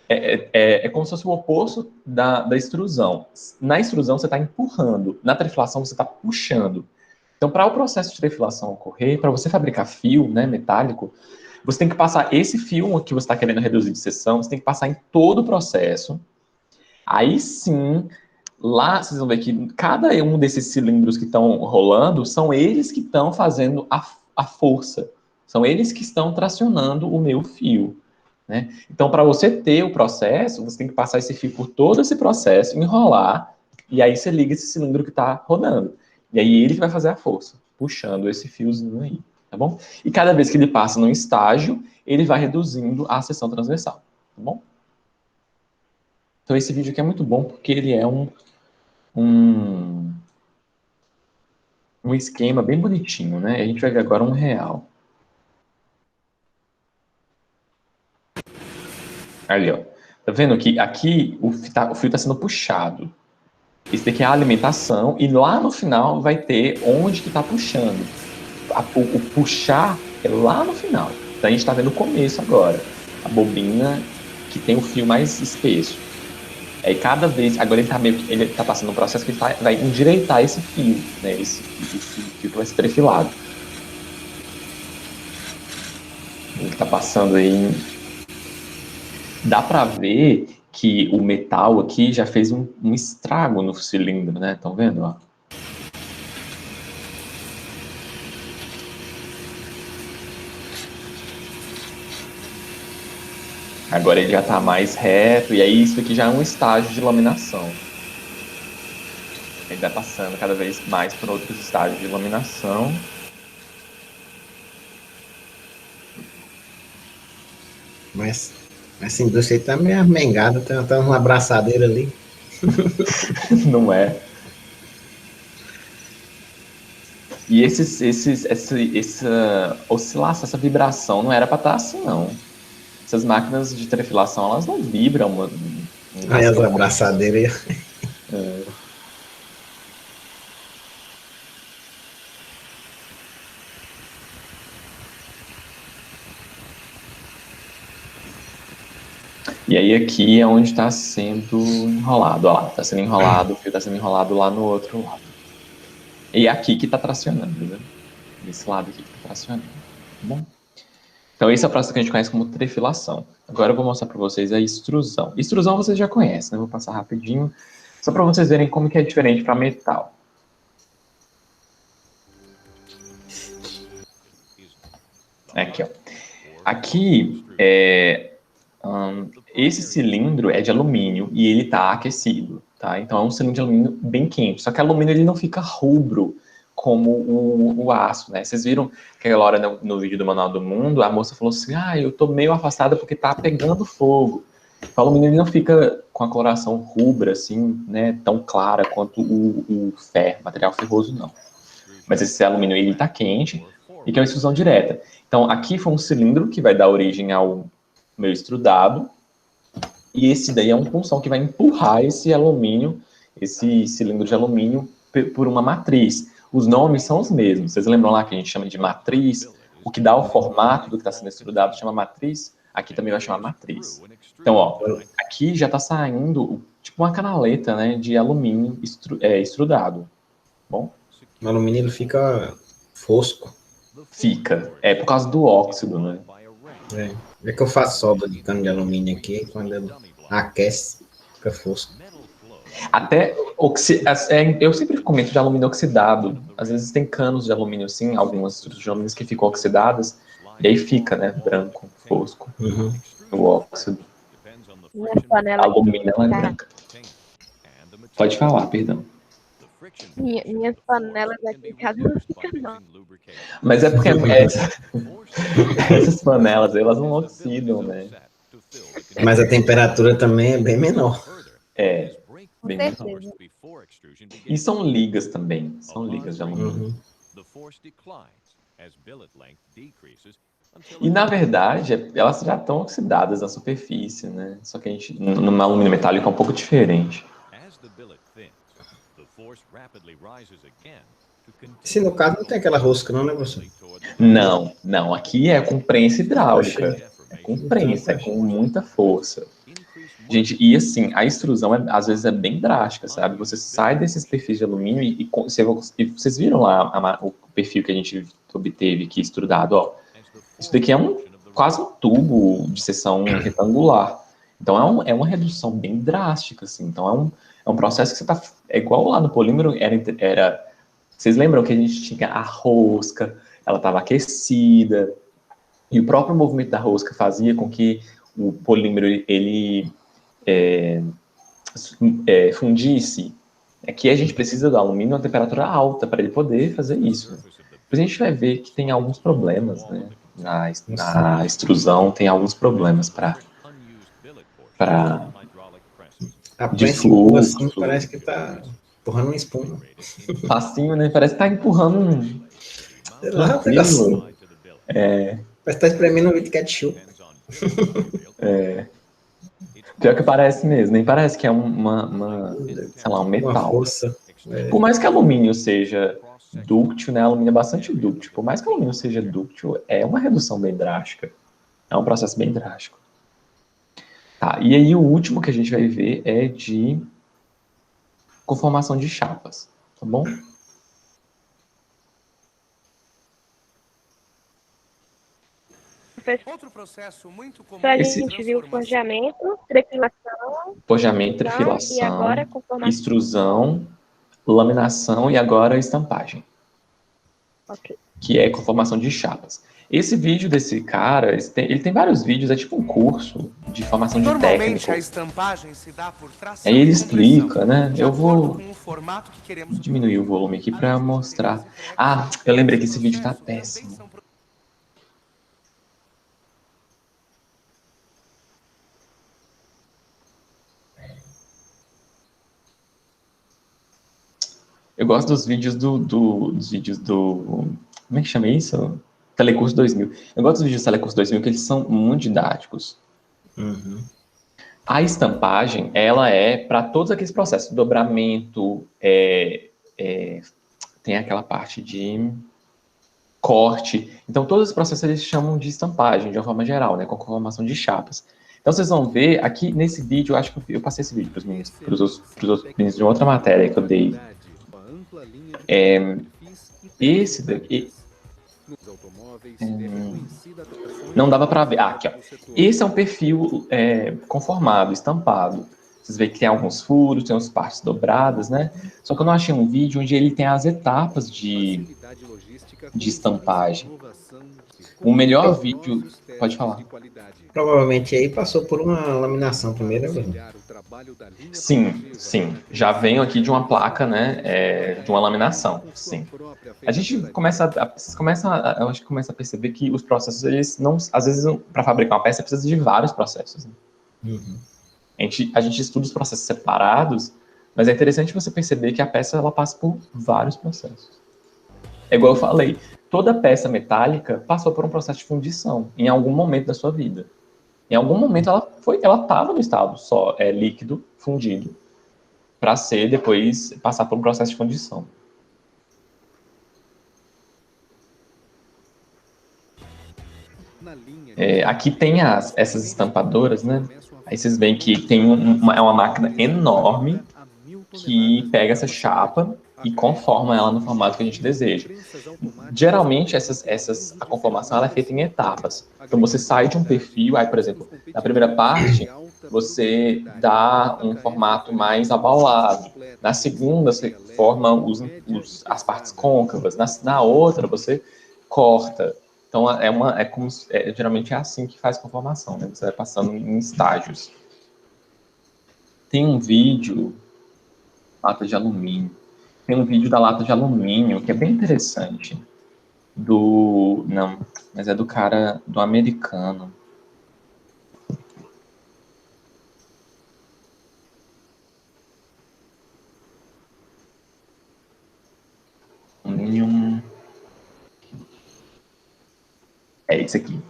é como se fosse o oposto da extrusão. Na extrusão, você está empurrando. Na trifilação, você está puxando. Então, para o processo de trifilação ocorrer, para você fabricar fio, né, metálico, você tem que passar esse fio que você está querendo reduzir de seção, você tem que passar em todo o processo. Aí sim, lá vocês vão ver que cada um desses cilindros que estão rolando, são eles que estão fazendo a força. São eles que estão tracionando o meu fio. Né? Então, para você ter o processo, você tem que passar esse fio por todo esse processo, enrolar, e aí você liga esse cilindro que está rodando. E aí ele que vai fazer a força, puxando esse fiozinho aí, tá bom? E cada vez que ele passa num estágio, ele vai reduzindo a seção transversal, tá bom? Então esse vídeo aqui é muito bom porque ele é um esquema bem bonitinho, né? A gente vai ver agora um real. Ali, ó. Tá vendo que aqui o fio está sendo puxado. Isso daqui é a alimentação, e lá no final vai ter onde que está puxando. O puxar é lá no final. Então a gente está vendo o começo agora. A bobina que tem o fio mais espesso. Aí cada vez, agora ele está passando um processo que ele vai endireitar esse fio, né? Esse fio que vai ser trefilado. Ele está passando aí. Dá para ver que o metal aqui já fez um estrago no cilindro, né? Estão vendo? Ó? Agora ele já está mais reto, e aí isso aqui já é um estágio de laminação. Ele vai passando cada vez mais por outros estágios de laminação. Mas essa indústria aí tá meio armengada, tem uma abraçadeira ali. Não é? E essa oscilação, essa vibração não era para estar assim, não. Essas máquinas de trefilação, elas não vibram. Aí as abraçadeiras. E aí aqui é onde está sendo enrolado, ó lá, está sendo enrolado, o fio está sendo enrolado lá no outro lado. E é aqui que está tracionando, né? Desse lado aqui que está tracionando, tá bom? Então esse é o processo que a gente conhece como trefilação. Agora eu vou mostrar para vocês a extrusão. Extrusão vocês já conhecem, né? Eu vou passar rapidinho, só para vocês verem como que é diferente para metal. Aqui, ó. Aqui esse cilindro é de alumínio e ele está aquecido, tá? Então é um cilindro de alumínio bem quente. Só que o alumínio ele não fica rubro como o aço, né? Vocês viram que aquela hora no vídeo do Manual do Mundo, a moça falou assim, eu tô meio afastada porque tá pegando fogo. O alumínio ele não fica com a coloração rubra, assim, né? Tão clara quanto o ferro, material ferroso, não. Mas esse alumínio ele tá quente e que é uma extrusão direta. Então aqui foi um cilindro que vai dar origem ao meu extrudado, e esse daí é um punção que vai empurrar esse alumínio, esse cilindro de alumínio, por uma matriz. Os nomes são os mesmos. Vocês lembram lá que a gente chama de matriz? O que dá o formato do que está sendo extrudado chama matriz. Aqui também vai chamar matriz. Então, ó, aqui já está saindo tipo uma canaleta, né, de alumínio extrudado. Bom? O alumínio ele fica fosco. Fica. É por causa do óxido, né? É que eu faço solda de cano de alumínio aqui, quando ele aquece, fica fosco. Até eu sempre comento de alumínio oxidado. Às vezes tem canos de alumínio, sim, algumas estruturas de alumínio que ficam oxidadas, e aí fica, né, branco, fosco, o óxido. Minha panela A alumínio ela é branca. Pode falar, perdão. minhas panelas aqui em casa não ficam, não. Mas é porque essas panelas, elas não oxidam, né? Mas a temperatura também é bem menor. É, Com bem menor. certeza. E são ligas também, são ligas de alumínio. E na verdade, elas já estão oxidadas na superfície, né? Só que a gente, no alumínio metálico é um pouco diferente. Se no caso não tem aquela rosca, não, né, professor? Não, aqui é com prensa hidráulica. É com prensa, é com muita força. Gente, e assim, a extrusão às vezes é bem drástica, sabe? Você sai desses perfis de alumínio e vocês viram lá o perfil que a gente obteve aqui estrudado, ó. Isso daqui é quase um tubo de seção retangular. Então é uma redução bem drástica, assim. Então é um processo que você tá... É igual lá no polímero, vocês lembram que a gente tinha a rosca, ela estava aquecida, e o próprio movimento da rosca fazia com que o polímero, ele fundisse. Aqui a gente precisa do alumínio a uma temperatura alta para ele poder fazer isso. Depois a gente vai ver que tem alguns problemas, né? Na extrusão tem alguns problemas de fluxo. Assim, parece que tá empurrando uma espuma. Facinho, né? Parece que tá empurrando Sei lá, um pedacinho. Parece que tá espremendo um vídeo de ketchup. Pior que parece mesmo, nem parece que é um metal. Uma força. Por mais que alumínio seja dúctil, né? Alumínio é bastante dúctil. Por mais que alumínio seja dúctil, é uma redução bem drástica. É um processo bem drástico. Tá, e aí o último que a gente vai ver é de conformação de chapas, tá bom? Outro processo muito comum. A gente viu forjamento, trefilação. Forjamento, trefilação, e agora conformação. Extrusão, laminação e agora estampagem. Ok. Que é conformação de chapas. Esse vídeo desse cara, ele tem vários vídeos, é tipo um curso de formação de técnico. A estampagem se dá por tração. Aí ele explica, né? Eu vou diminuir o volume aqui para mostrar. Ah, eu lembrei que esse vídeo tá péssimo. Eu gosto dos vídeos dos vídeos do... Como é que chama isso? Telecurso 2000. Eu gosto dos vídeos do Telecurso 2000, que eles são muito didáticos. Uhum. A estampagem, ela é para todos aqueles processos. Dobramento, tem aquela parte de corte. Então, todos os processos eles chamam de estampagem, de uma forma geral, né? Com conformação de chapas. Então, vocês vão ver aqui nesse vídeo, eu acho que eu passei esse vídeo para os meninos, para os outros meninos de outra matéria que eu dei. Esse daqui... não dava para ver. Aqui, ó. Esse é um perfil conformado, estampado. Vocês veem que tem alguns furos, tem umas partes dobradas, né? Só que eu não achei um vídeo onde ele tem as etapas de estampagem. O melhor vídeo... Pode falar. Provavelmente aí passou por uma laminação primeiro. Sim. Já venho aqui de uma placa, né? De uma laminação, sim. A gente começa a perceber que os processos, eles não... Às vezes, para fabricar uma peça, precisa de vários processos. Né? Uhum. A gente estuda os processos separados, mas é interessante você perceber que a peça ela passa por vários processos. É igual eu falei, toda peça metálica passou por um processo de fundição em algum momento da sua vida. Em algum momento ela estava no estado só líquido, fundido, para depois passar por um processo de fundição. Aqui tem essas estampadoras, né? Aí vocês veem que tem uma máquina enorme que pega essa chapa e conforma ela no formato que a gente deseja. Geralmente, a conformação ela é feita em etapas. Então, você sai de um perfil, aí, por exemplo, na primeira parte, você dá um formato mais abaulado. Na segunda, você forma as partes côncavas. Na outra, você corta. Então, geralmente é assim que faz conformação, né? Você vai passando em estágios. Tem um vídeo, lata de alumínio. Tem um vídeo da lata de alumínio que é bem interessante. Não, mas é do cara, do americano. Alumínio. É esse aqui.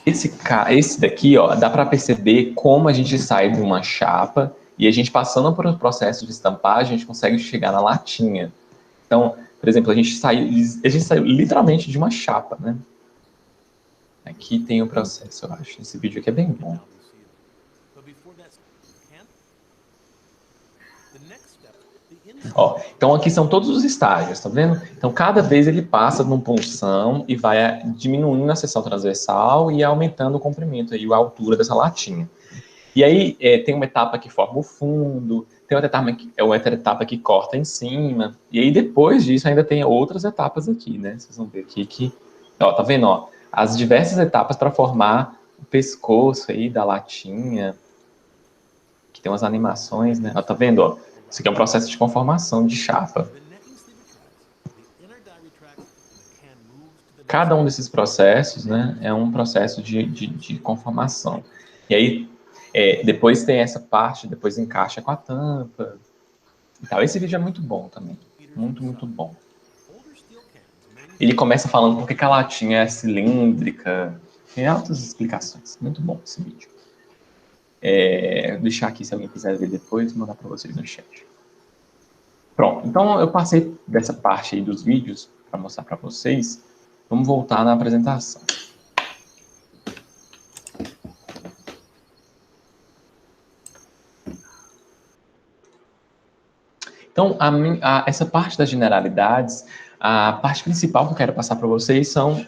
Esse daqui, ó, dá para perceber como a gente sai de uma chapa e a gente passando por um processo de estampagem, a gente consegue chegar na latinha. Então, por exemplo, a gente saiu literalmente de uma chapa, né? Aqui tem o processo, eu acho. Esse vídeo aqui é bem bom. Ó, então aqui são todos os estágios, tá vendo? Então cada vez ele passa numa punção e vai diminuindo a seção transversal e aumentando o comprimento e a altura dessa latinha. E aí tem uma etapa que forma o fundo, tem outra etapa que corta em cima, e aí depois disso ainda tem outras etapas aqui, né? Vocês vão ver aqui que, ó, tá vendo, ó, as diversas etapas para formar o pescoço aí da latinha, que tem umas animações, né? Ó, tá vendo, ó? Isso aqui é um processo de conformação de chapa. Cada um desses processos, né, é um processo de conformação. E aí, depois tem essa parte, depois encaixa com a tampa. E tal. Esse vídeo é muito bom também. Muito, muito bom. Ele começa falando por que a latinha é cilíndrica. Tem altas explicações. Muito bom esse vídeo. Vou deixar aqui, se alguém quiser ver depois, mandar para vocês no chat. Pronto, então eu passei dessa parte aí dos vídeos para mostrar para vocês. Vamos voltar na apresentação. Então, essa parte das generalidades, a parte principal que eu quero passar para vocês são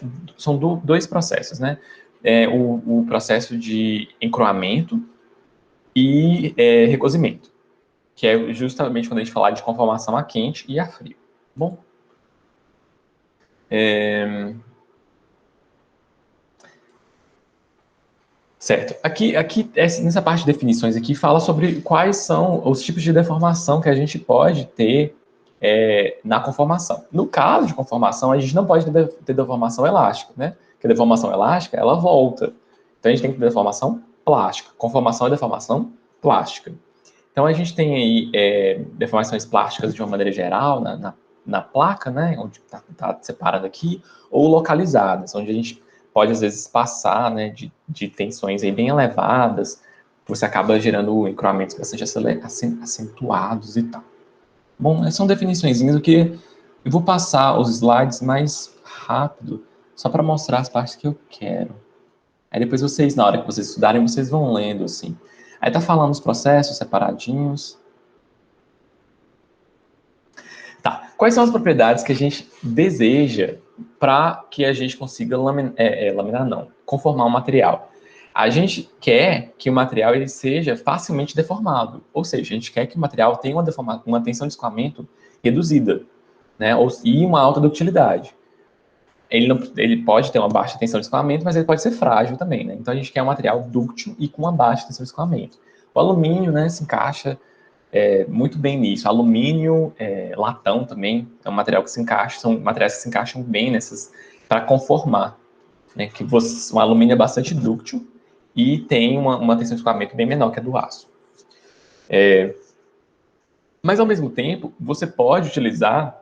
dois processos, né? O processo de encroamento e recozimento, que é justamente quando a gente falar de conformação a quente e a frio. Bom, certo. Aqui nessa parte de definições aqui, fala sobre quais são os tipos de deformação que a gente pode ter na conformação. No caso de conformação, a gente não pode ter deformação elástica, né? Porque a deformação elástica, ela volta. Então, a gente tem que ter deformação plástica. Conformação é deformação plástica. Então, a gente tem aí deformações plásticas de uma maneira geral na placa, né? Onde está separado aqui, ou localizadas, onde a gente pode, às vezes, passar, né, de tensões aí bem elevadas, você acaba gerando encroamentos bastante acentuados e tal. Bom, essas são definiçõezinhas, que eu vou passar os slides mais rápido, só para mostrar as partes que eu quero. Aí depois vocês, na hora que vocês estudarem, vocês vão lendo, assim. Aí tá falando os processos separadinhos. Tá, quais são as propriedades que a gente deseja para que a gente consiga conformar um material? A gente quer que o material ele seja facilmente deformado, ou seja, a gente quer que o material tenha uma tensão de escoamento reduzida, né, e uma alta ductilidade. Ele pode ter uma baixa tensão de escoamento, mas ele pode ser frágil também, né? Então a gente quer um material dúctil e com uma baixa tensão de escoamento. O alumínio, né, se encaixa muito bem nisso. Alumínio, latão também é um material que se encaixa, são materiais que se encaixam bem nessas para conformar, né? Que o alumínio é bastante dúctil e tem uma tensão de escoamento bem menor que a do aço. Mas ao mesmo tempo, você pode utilizar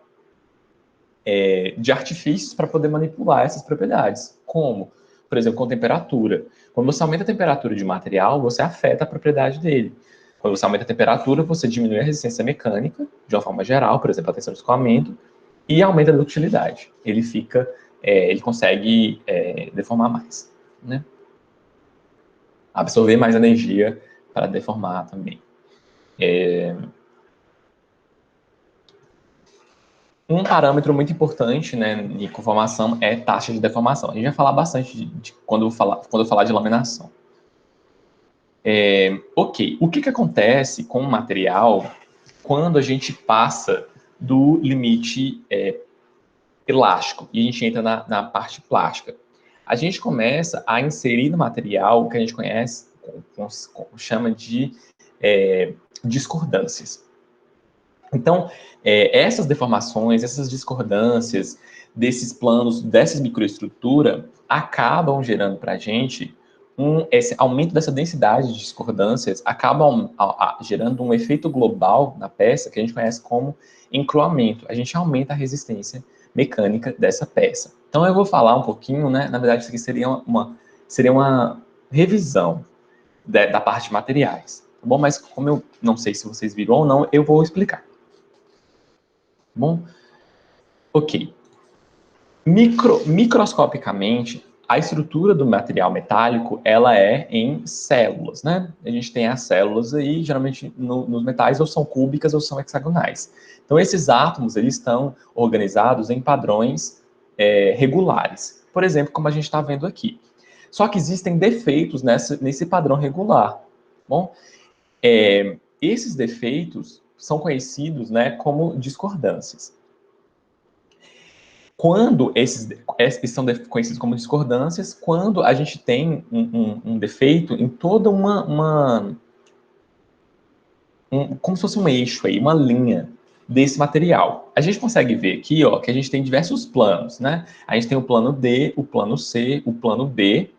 de artifícios para poder manipular essas propriedades. Como? Por exemplo, com temperatura. Quando você aumenta a temperatura de um material, você afeta a propriedade dele. Quando você aumenta a temperatura, você diminui a resistência mecânica, de uma forma geral, por exemplo, a tensão de escoamento, e aumenta a ductilidade. Ele consegue deformar mais, né? Absorver mais energia para deformar também. Um parâmetro muito importante, né, em conformação é taxa de deformação. A gente vai falar bastante quando eu falar de laminação. Ok, o que acontece com o material quando a gente passa do limite elástico e a gente entra na parte plástica? A gente começa a inserir no material o que a gente conhece, chama de discordâncias. Então, essas deformações, essas discordâncias desses planos, dessas microestruturas, acabam gerando para a gente esse aumento dessa densidade de discordâncias, acaba gerando um efeito global na peça que a gente conhece como encroamento. A gente aumenta a resistência mecânica dessa peça. Então, eu vou falar um pouquinho, né? Na verdade, isso aqui seria uma revisão da parte de materiais, tá bom? Mas como eu não sei se vocês viram ou não, eu vou explicar. Tá bom? Ok. Microscopicamente, a estrutura do material metálico, ela é em células, né? A gente tem as células aí, geralmente nos metais, ou são cúbicas ou são hexagonais. Então, esses átomos, eles estão organizados em padrões regulares. Por exemplo, como a gente está vendo aqui. Só que existem defeitos nesse padrão regular. Bom, esses defeitos são conhecidos, né, como discordâncias. Quando esses são conhecidos como discordâncias, quando a gente tem um defeito em toda como se fosse um eixo aí, uma linha desse material. A gente consegue ver aqui, ó, que a gente tem diversos planos, né? A gente tem o plano D, o plano C, o plano B,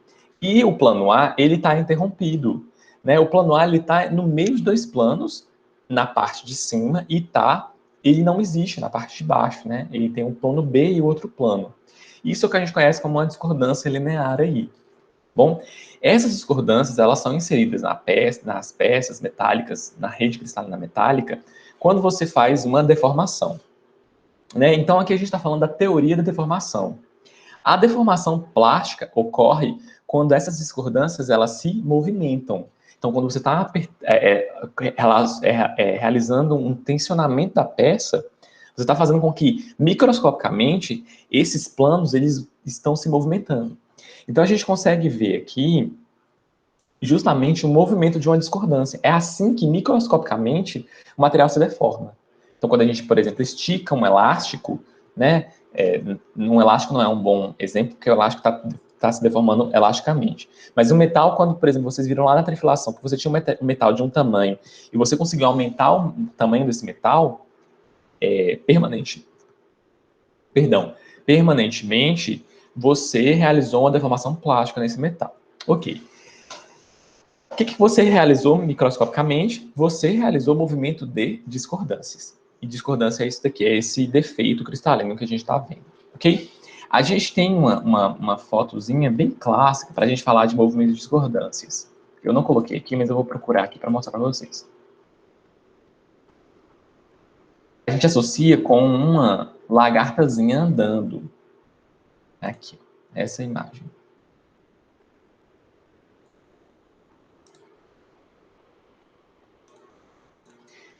e o plano A, ele está interrompido, né? O plano A, ele está no meio de dois planos, na parte de cima, e ele não existe na parte de baixo, né? Ele tem um plano B e outro plano. Isso é o que a gente conhece como uma discordância linear aí. Bom, essas discordâncias, elas são inseridas nas peças metálicas, na rede cristalina metálica, quando você faz uma deformação, né? Então, aqui a gente está falando da teoria da deformação. A deformação plástica ocorre quando essas discordâncias, elas se movimentam. Então, quando você está realizando um tensionamento da peça, você está fazendo com que, microscopicamente, esses planos, eles estão se movimentando. Então, a gente consegue ver aqui, justamente, o movimento de uma discordância. É assim que, microscopicamente, o material se deforma. Então, quando a gente, por exemplo, estica um elástico, né, um elástico não é um bom exemplo, porque o elástico está se deformando elasticamente. Mas o metal, quando, por exemplo, vocês viram lá na trifilação, que você tinha um metal de um tamanho, e você conseguiu aumentar o tamanho desse metal, permanentemente, você realizou uma deformação plástica nesse metal. Ok. O que você realizou microscopicamente? Você realizou movimento de discordâncias. E discordância é isso daqui, é esse defeito cristalino que a gente está vendo. Ok? A gente tem uma fotozinha bem clássica para a gente falar de movimento de discordâncias. Eu não coloquei aqui, mas eu vou procurar aqui para mostrar para vocês. A gente associa com uma lagartazinha andando. Aqui, essa imagem.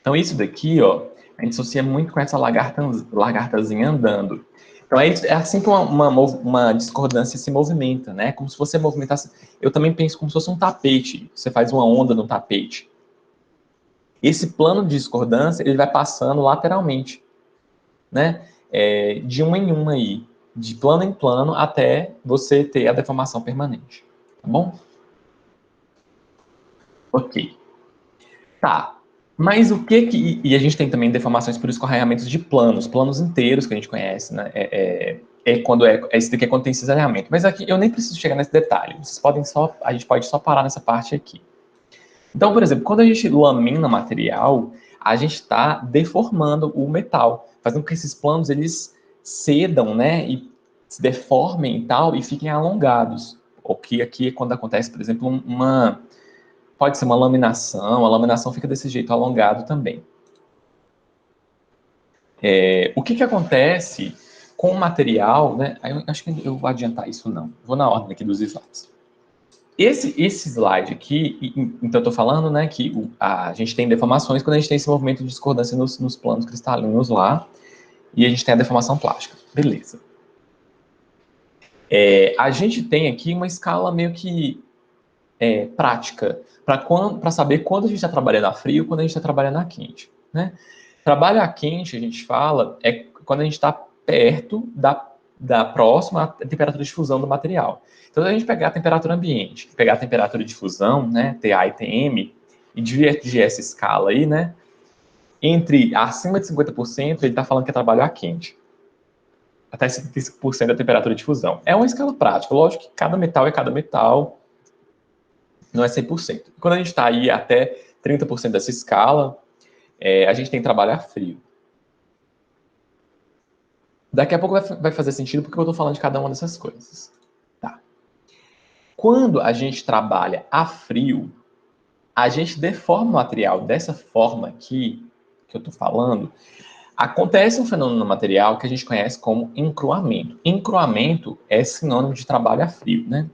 Então, isso daqui, ó, a gente associa muito com essa lagartazinha andando. Então, é assim que uma discordância se movimenta, né? Como se você movimentasse... Eu também penso como se fosse um tapete. Você faz uma onda no tapete. Esse plano de discordância, ele vai passando lateralmente, né? De uma em uma aí. De plano em plano, até você ter a deformação permanente. Tá bom? Ok. Tá. Mas o que e a gente tem também deformações por escorregamentos de planos inteiros que a gente conhece, né? Esse daqui é quando tem cisalhamento. Mas aqui eu nem preciso chegar nesse detalhe. A gente pode só parar nessa parte aqui. Então, por exemplo, quando a gente lamina material, a gente está deformando o metal, fazendo com que esses planos eles cedam, né? E se deformem e tal, e fiquem alongados. O que aqui é quando acontece, por exemplo, pode ser uma laminação, a laminação fica desse jeito, alongado também. O que acontece com o material, né? Eu acho que eu vou adiantar isso, não. Vou na ordem aqui dos slides. Esse slide aqui, então eu estou falando, né, que a gente tem deformações quando a gente tem esse movimento de discordância nos planos cristalinos lá, e a gente tem a deformação plástica. Beleza. A gente tem aqui uma escala meio que prática, para saber quando a gente está trabalhando a frio e quando a gente está trabalhando a quente, né? Trabalho a quente, a gente fala, é quando a gente está perto da próxima temperatura de fusão do material. Então, se a gente pegar a temperatura ambiente, pegar a temperatura de fusão, né, TA e TM, e dividir essa escala aí, né? Entre acima de 50%, ele está falando que é trabalho a quente. Até 75% da temperatura de fusão. É uma escala prática. Lógico que cada metal é cada metal, não é 100%. Quando a gente está aí até 30% dessa escala, a gente tem que trabalhar frio. Daqui a pouco vai fazer sentido porque eu estou falando de cada uma dessas coisas. Tá. Quando a gente trabalha a frio, a gente deforma o material dessa forma aqui, que eu estou falando. Acontece um fenômeno no material que a gente conhece como encruamento. Encruamento é sinônimo de trabalho a frio, né?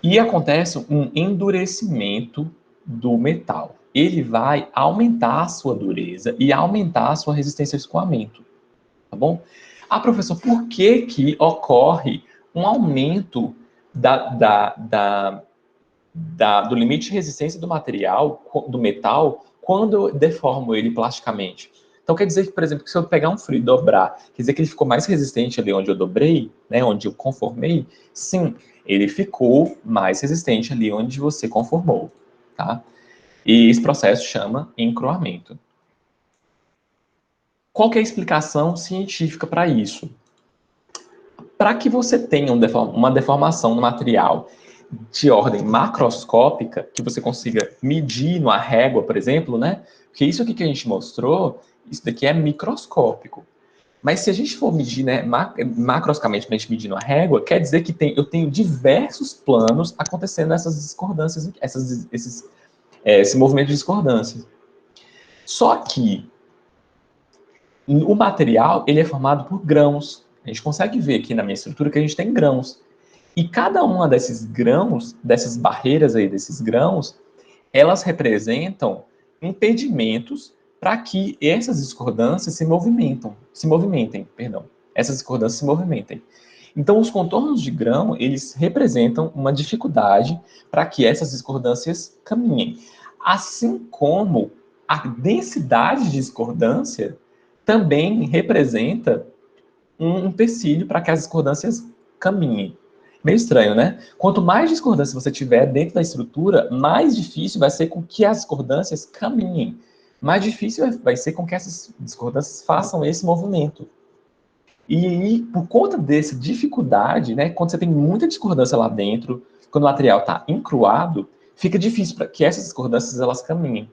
E acontece um endurecimento do metal. Ele vai aumentar a sua dureza e aumentar a sua resistência ao escoamento. Tá bom? Ah, professor, por que ocorre um aumento do limite de resistência do material, do metal, quando eu deformo ele plasticamente? Então, quer dizer que, por exemplo, que se eu pegar um frio e dobrar, quer dizer que ele ficou mais resistente ali onde eu dobrei, né, onde eu conformei? Sim, ele ficou mais resistente ali onde você conformou, tá? E esse processo chama encroamento. Qual que é a explicação científica para isso? Para que você tenha uma deformação no material de ordem macroscópica, que você consiga medir numa régua, por exemplo, né? Porque isso aqui que a gente mostrou, isso daqui é microscópico. Mas se a gente for medir, né, macroscopicamente, a gente medir numa régua, quer dizer que eu tenho diversos planos acontecendo essas discordâncias, esse movimento de discordância. Só que o material, ele é formado por grãos. A gente consegue ver aqui na minha estrutura que a gente tem grãos. E cada uma desses grãos, dessas barreiras aí, desses grãos, elas representam impedimentos para que essas discordâncias se movimentem. Essas discordâncias se movimentem. Então, os contornos de grão, eles representam uma dificuldade para que essas discordâncias caminhem. Assim como a densidade de discordância também representa um empecilho para que as discordâncias caminhem. Meio estranho, né? Quanto mais discordância você tiver dentro da estrutura, mais difícil vai ser com que as discordâncias caminhem. Mais difícil vai ser com que essas discordâncias façam esse movimento. E aí, por conta dessa dificuldade, né, quando você tem muita discordância lá dentro, quando o material está encruado, fica difícil para que essas discordâncias elas caminhem.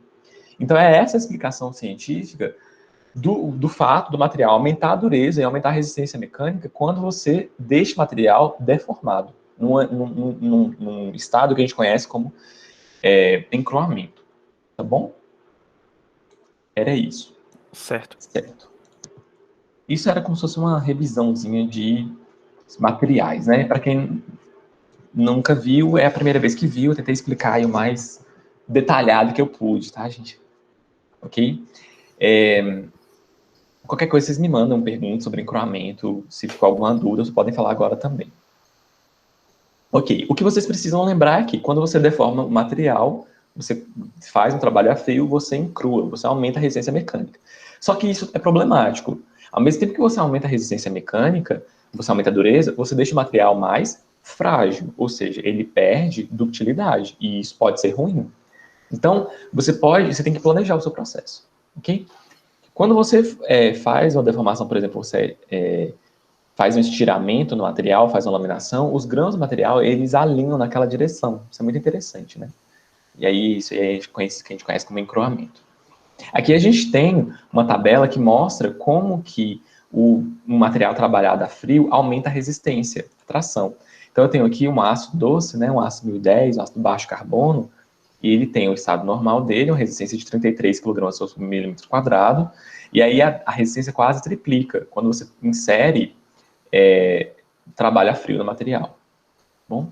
Então, é essa a explicação científica do fato do material aumentar a dureza e aumentar a resistência mecânica quando você deixa o material deformado, num estado que a gente conhece como encruamento. Tá bom? Era isso. Certo. Isso era como se fosse uma revisãozinha de materiais, né? Para quem nunca viu, é a primeira vez que viu, eu tentei explicar aí o mais detalhado que eu pude, tá, gente? Ok? Qualquer coisa, vocês me mandam perguntas sobre encroamento, se ficou alguma dúvida, vocês podem falar agora também. Ok, o que vocês precisam lembrar é que quando você deforma o material, você faz um trabalho a frio, você encrua, você aumenta a resistência mecânica. Só que isso é problemático. Ao mesmo tempo que você aumenta a resistência mecânica, você aumenta a dureza, você deixa o material mais frágil, ou seja, ele perde ductilidade, e isso pode ser ruim. Então, você tem que planejar o seu processo, ok? Quando você faz uma deformação, por exemplo, você faz um estiramento no material, faz uma laminação, os grãos do material, eles alinham naquela direção. Isso é muito interessante, né? E aí, isso aí que a gente conhece como encroamento. Aqui a gente tem uma tabela que mostra como que o material trabalhado a frio aumenta a resistência à tração. Então, eu tenho aqui um aço doce, né, um aço 1010, um aço baixo carbono, e ele tem o estado normal dele, uma resistência de 33 kg/mm², e aí a resistência quase triplica quando você insere trabalho a frio no material. Bom?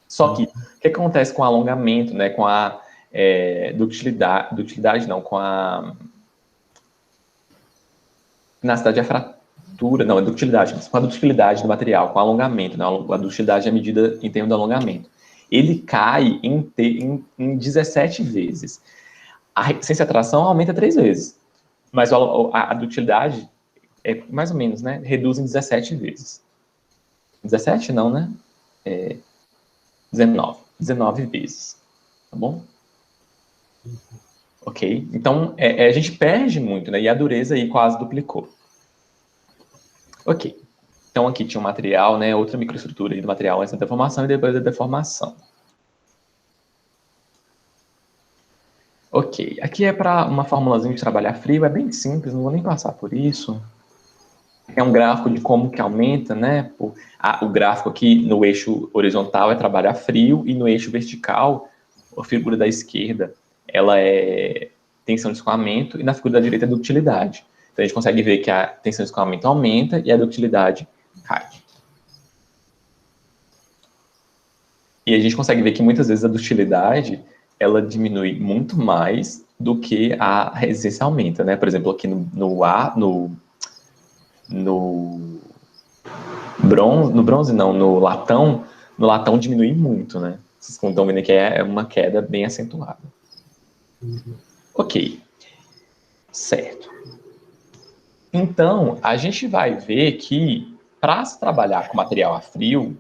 Só que, o que acontece com o alongamento, né, com a ductilidade não, com a tenacidade e a fratura, não, é ductilidade, com a ductilidade do material, com o alongamento, né, a ductilidade é medida em termos de alongamento. Ele cai em 17 vezes. A resistência à tração aumenta 3 vezes, mas a ductilidade é mais ou menos, né, reduz em 17 vezes. 17 não, né? 19 vezes. Tá Tá bom? Ok? Então, a gente perde muito, né? E a dureza aí quase duplicou. Ok. Então, aqui tinha um material, né? Outra microestrutura aí do material antes da deformação e depois da deformação. Ok. Aqui é para uma formulazinha de trabalhar frio. É bem simples, não vou nem passar por isso. É um gráfico de como que aumenta, né? O gráfico aqui no eixo horizontal é trabalhar frio e no eixo vertical, a figura da esquerda, ela é tensão de escoamento e na figura da direita é ductilidade. Então, a gente consegue ver que a tensão de escoamento aumenta e a ductilidade cai. E a gente consegue ver que muitas vezes a ductilidade, ela diminui muito mais do que a resistência aumenta, né? Por exemplo, aqui no latão diminui muito, né? Vocês estão vendo que é uma queda bem acentuada. Ok. Certo. Então, a gente vai ver que para se trabalhar com material a frio,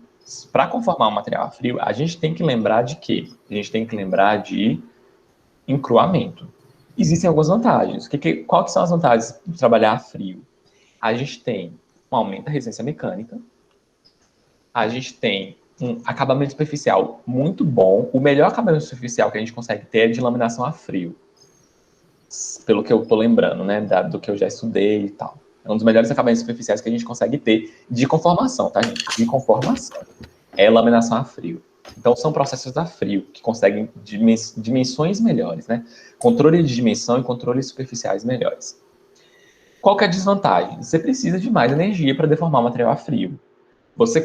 para conformar um material a frio, a gente tem que lembrar de quê? A gente tem que lembrar de encruamento. Existem algumas vantagens. Qual que são as vantagens de trabalhar a frio? A gente tem um aumento da resistência mecânica, a gente tem um acabamento superficial muito bom. O melhor acabamento superficial que a gente consegue ter é de laminação a frio. Pelo que eu estou lembrando, né, do que eu já estudei e tal. É um dos melhores acabamentos superficiais que a gente consegue ter de conformação, tá, gente? De conformação. É laminação a frio. Então, são processos a frio que conseguem dimensões melhores, né? Controle de dimensão e controles superficiais melhores. Qual que é a desvantagem? Você precisa de mais energia para deformar o material a frio. Você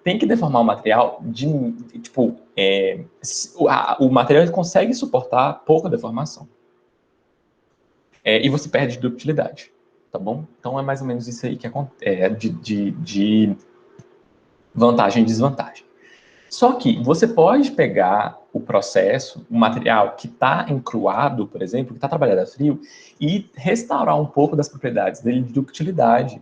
tem que deformar o material o material consegue suportar pouca deformação. E você perde ductilidade, tá bom? Então é mais ou menos isso aí que é de vantagem e desvantagem. Só que você pode pegar o processo, o material que está encruado, por exemplo, que está trabalhado a frio, e restaurar um pouco das propriedades dele de ductilidade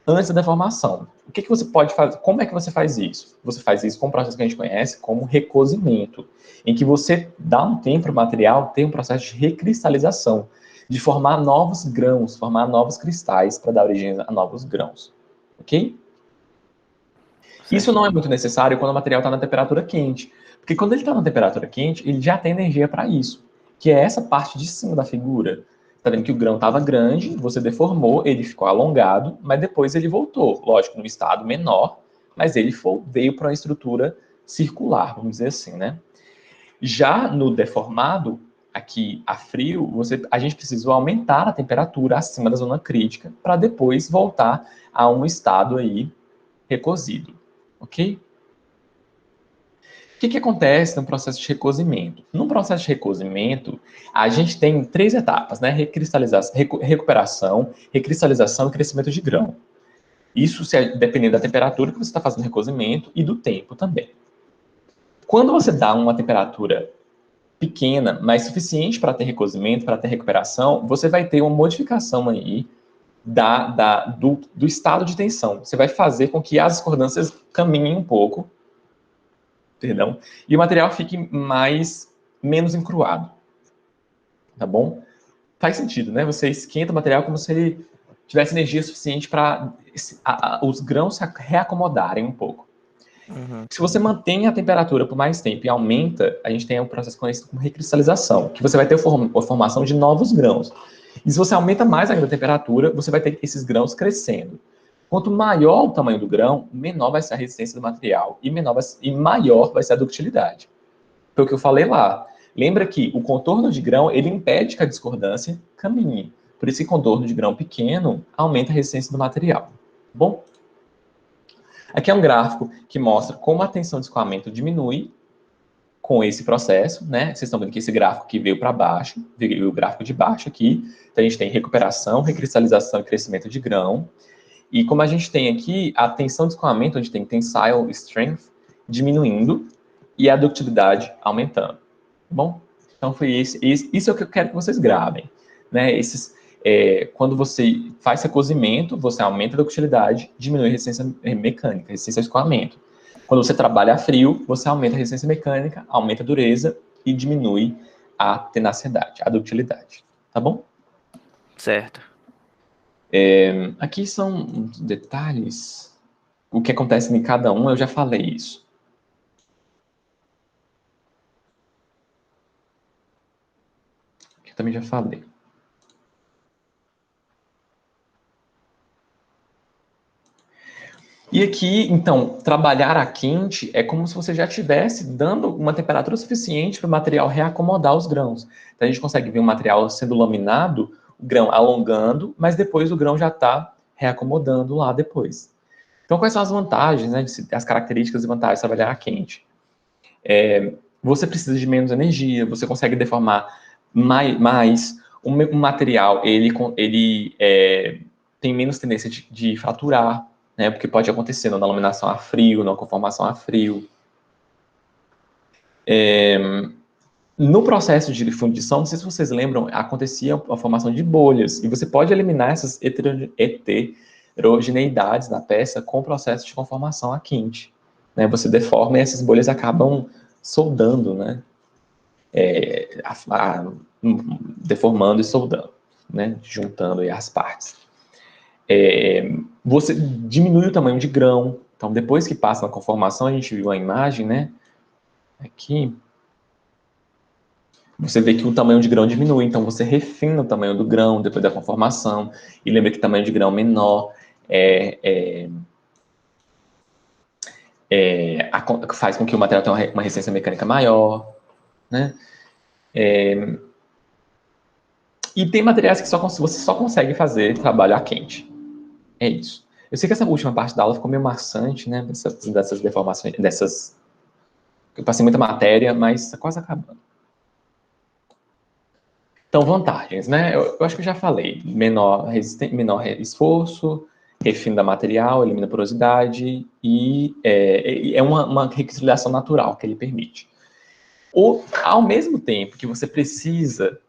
antes da deformação. O que você pode fazer? Como é que você faz isso? Você faz isso com um processo que a gente conhece como recozimento, em que você dá um tempo para o material ter um processo de recristalização, de formar novos grãos, formar novos cristais para dar origem a novos grãos. Ok? Isso não é muito necessário quando o material está na temperatura quente. Porque quando ele está na temperatura quente, ele já tem energia para isso. Que é essa parte de cima da figura. Está vendo que o grão estava grande, você deformou, ele ficou alongado, mas depois ele voltou. Lógico, no estado menor, mas ele veio para uma estrutura circular, vamos dizer assim, né? Já no deformado, aqui a frio, a gente precisou aumentar a temperatura acima da zona crítica para depois voltar a um estado aí recozido, ok? O que acontece no processo de recozimento? No processo de recozimento, a gente tem 3 etapas, né? Recuperação, recristalização e crescimento de grão. Isso dependendo da temperatura que você está fazendo o recozimento e do tempo também. Quando você dá uma temperatura pequena, mas suficiente para ter recozimento, para ter recuperação, você vai ter uma modificação aí do estado de tensão. Você vai fazer com que as discordâncias caminhem um pouco, perdão, e o material fique menos encruado. Tá bom? Faz sentido, né? Você esquenta o material como se ele tivesse energia suficiente para os grãos se reacomodarem um pouco. Uhum. Se você mantém a temperatura por mais tempo e aumenta, a gente tem um processo conhecido como recristalização, que você vai ter a formação de novos grãos. E se você aumenta mais ainda a temperatura, você vai ter esses grãos crescendo. Quanto maior o tamanho do grão, menor vai ser a resistência do material e maior vai ser a ductilidade. Foi o que eu falei lá. Lembra que o contorno de grão, ele impede que a discordância caminhe. Por isso que o contorno de grão pequeno aumenta a resistência do material. Bom? Aqui é um gráfico que mostra como a tensão de escoamento diminui com esse processo, né? Vocês estão vendo que esse gráfico aqui veio para baixo, veio o gráfico de baixo aqui. Então, a gente tem recuperação, recristalização e crescimento de grão. E como a gente tem aqui, a tensão de escoamento, a gente tem tensile strength diminuindo e a ductilidade aumentando. Tá bom? Então, foi isso é o que eu quero que vocês gravem, né? Quando você faz recozimento, você aumenta a ductilidade, diminui a resistência mecânica, resistência ao escoamento. Quando você trabalha a frio, você aumenta a resistência mecânica, aumenta a dureza e diminui a tenacidade, a ductilidade. Tá bom? Certo. Aqui são detalhes. O que acontece em cada um, eu já falei isso. Aqui eu também já falei. E aqui, então, trabalhar a quente é como se você já estivesse dando uma temperatura suficiente para o material reacomodar os grãos. Então, a gente consegue ver o material sendo laminado, o grão alongando, mas depois o grão já está reacomodando lá depois. Então, quais são as vantagens, né, as características e vantagens de trabalhar a quente? Você precisa de menos energia, você consegue deformar mais. Um material, ele tem menos tendência de fraturar, né, porque pode acontecer na laminação a frio, na conformação a frio. No processo de fundição, não sei se vocês lembram, acontecia a formação de bolhas, e você pode eliminar essas heterogeneidades na peça com o processo de conformação a quente. Né, você deforma e essas bolhas acabam soldando, né, deformando e soldando, né, juntando aí as partes. Você diminui o tamanho de grão. Então, depois que passa na conformação, a gente viu a imagem, né? Aqui. Você vê que o tamanho de grão diminui. Então, você refina o tamanho do grão depois da conformação. E lembra que o tamanho de grão menor faz com que o material tenha uma resistência mecânica maior, né? E tem materiais que você só consegue fazer trabalho a quente. É isso. Eu sei que essa última parte da aula ficou meio maçante, né? Dessas deformações, eu passei muita matéria, mas está quase acabando. Então, vantagens, né? Eu acho que eu já falei. Menor esforço, refino da material, elimina porosidade e é uma recristalização natural que ele permite. Ao mesmo tempo que você precisa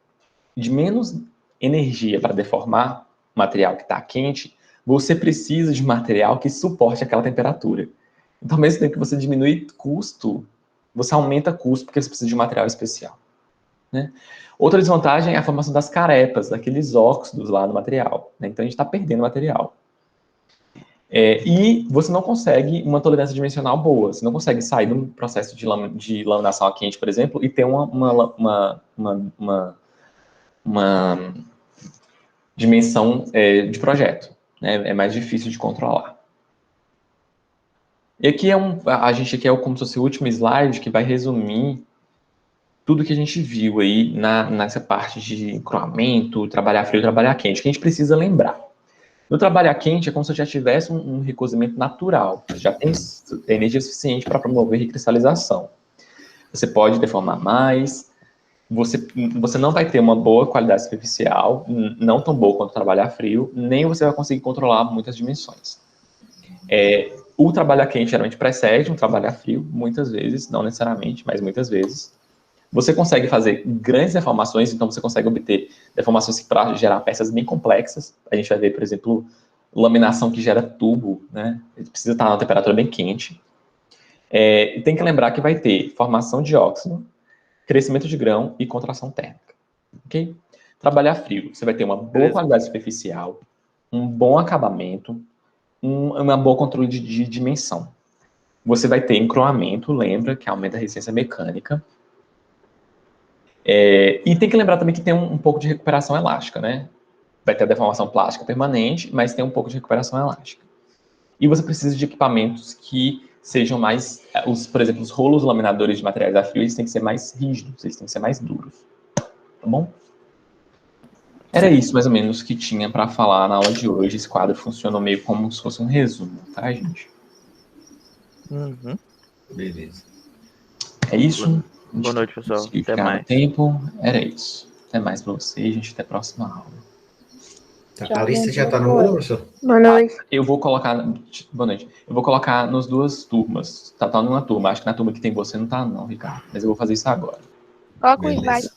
de menos energia para deformar o material que está quente, você precisa de material que suporte aquela temperatura. Então, ao mesmo tempo que você diminui custo, você aumenta custo porque você precisa de material especial. Né? Outra desvantagem é a formação das carepas, daqueles óxidos lá no material. Né? Então, a gente está perdendo material. E você não consegue uma tolerância dimensional boa. Você não consegue sair de um processo de laminação a quente, por exemplo, e ter uma dimensão de projeto. Né? É mais difícil de controlar. E aqui a gente aqui como se fosse o último slide que vai resumir tudo que a gente viu aí nessa parte de encroamento, trabalhar frio, trabalhar quente, que a gente precisa lembrar. No trabalhar quente é como se já tivesse um recozimento natural, já tem energia suficiente para promover recristalização. Você pode deformar mais, você não vai ter uma boa qualidade superficial, não tão boa quanto trabalhar frio, nem você vai conseguir controlar muitas dimensões. O trabalhar quente geralmente precede um trabalhar frio, muitas vezes, não necessariamente, mas muitas vezes. Você consegue fazer grandes deformações, então você consegue obter deformações para gerar peças bem complexas. A gente vai ver, por exemplo, laminação que gera tubo, né? Ele precisa estar numa temperatura bem quente. E tem que lembrar que vai ter formação de óxido, crescimento de grão e contração térmica. Ok? Trabalhar frio, você vai ter uma boa qualidade superficial, um bom acabamento, uma boa controle de dimensão. Você vai ter encroamento, lembra, que aumenta a resistência mecânica. E tem que lembrar também que tem um pouco de recuperação elástica, né? Vai ter a deformação plástica permanente, mas tem um pouco de recuperação elástica. E você precisa de equipamentos que sejam mais... por exemplo, os rolos laminadores de materiais a frio, eles têm que ser mais rígidos, eles têm que ser mais duros. Tá bom? Era isso, mais ou menos, que tinha para falar na aula de hoje. Esse quadro funcionou meio como se fosse um resumo, tá, gente? Uhum. Beleza. É isso. Boa noite, pessoal. Até mais. Era isso. Até mais para vocês, gente. Até a próxima aula. A lista já está no mundo, professor? Boa noite. Eu vou colocar... Boa noite. Eu vou colocar nas duas turmas. Tá numa turma. Acho que na turma que tem você não tá, não, Ricardo. Mas eu vou fazer isso agora. Coloca o invite.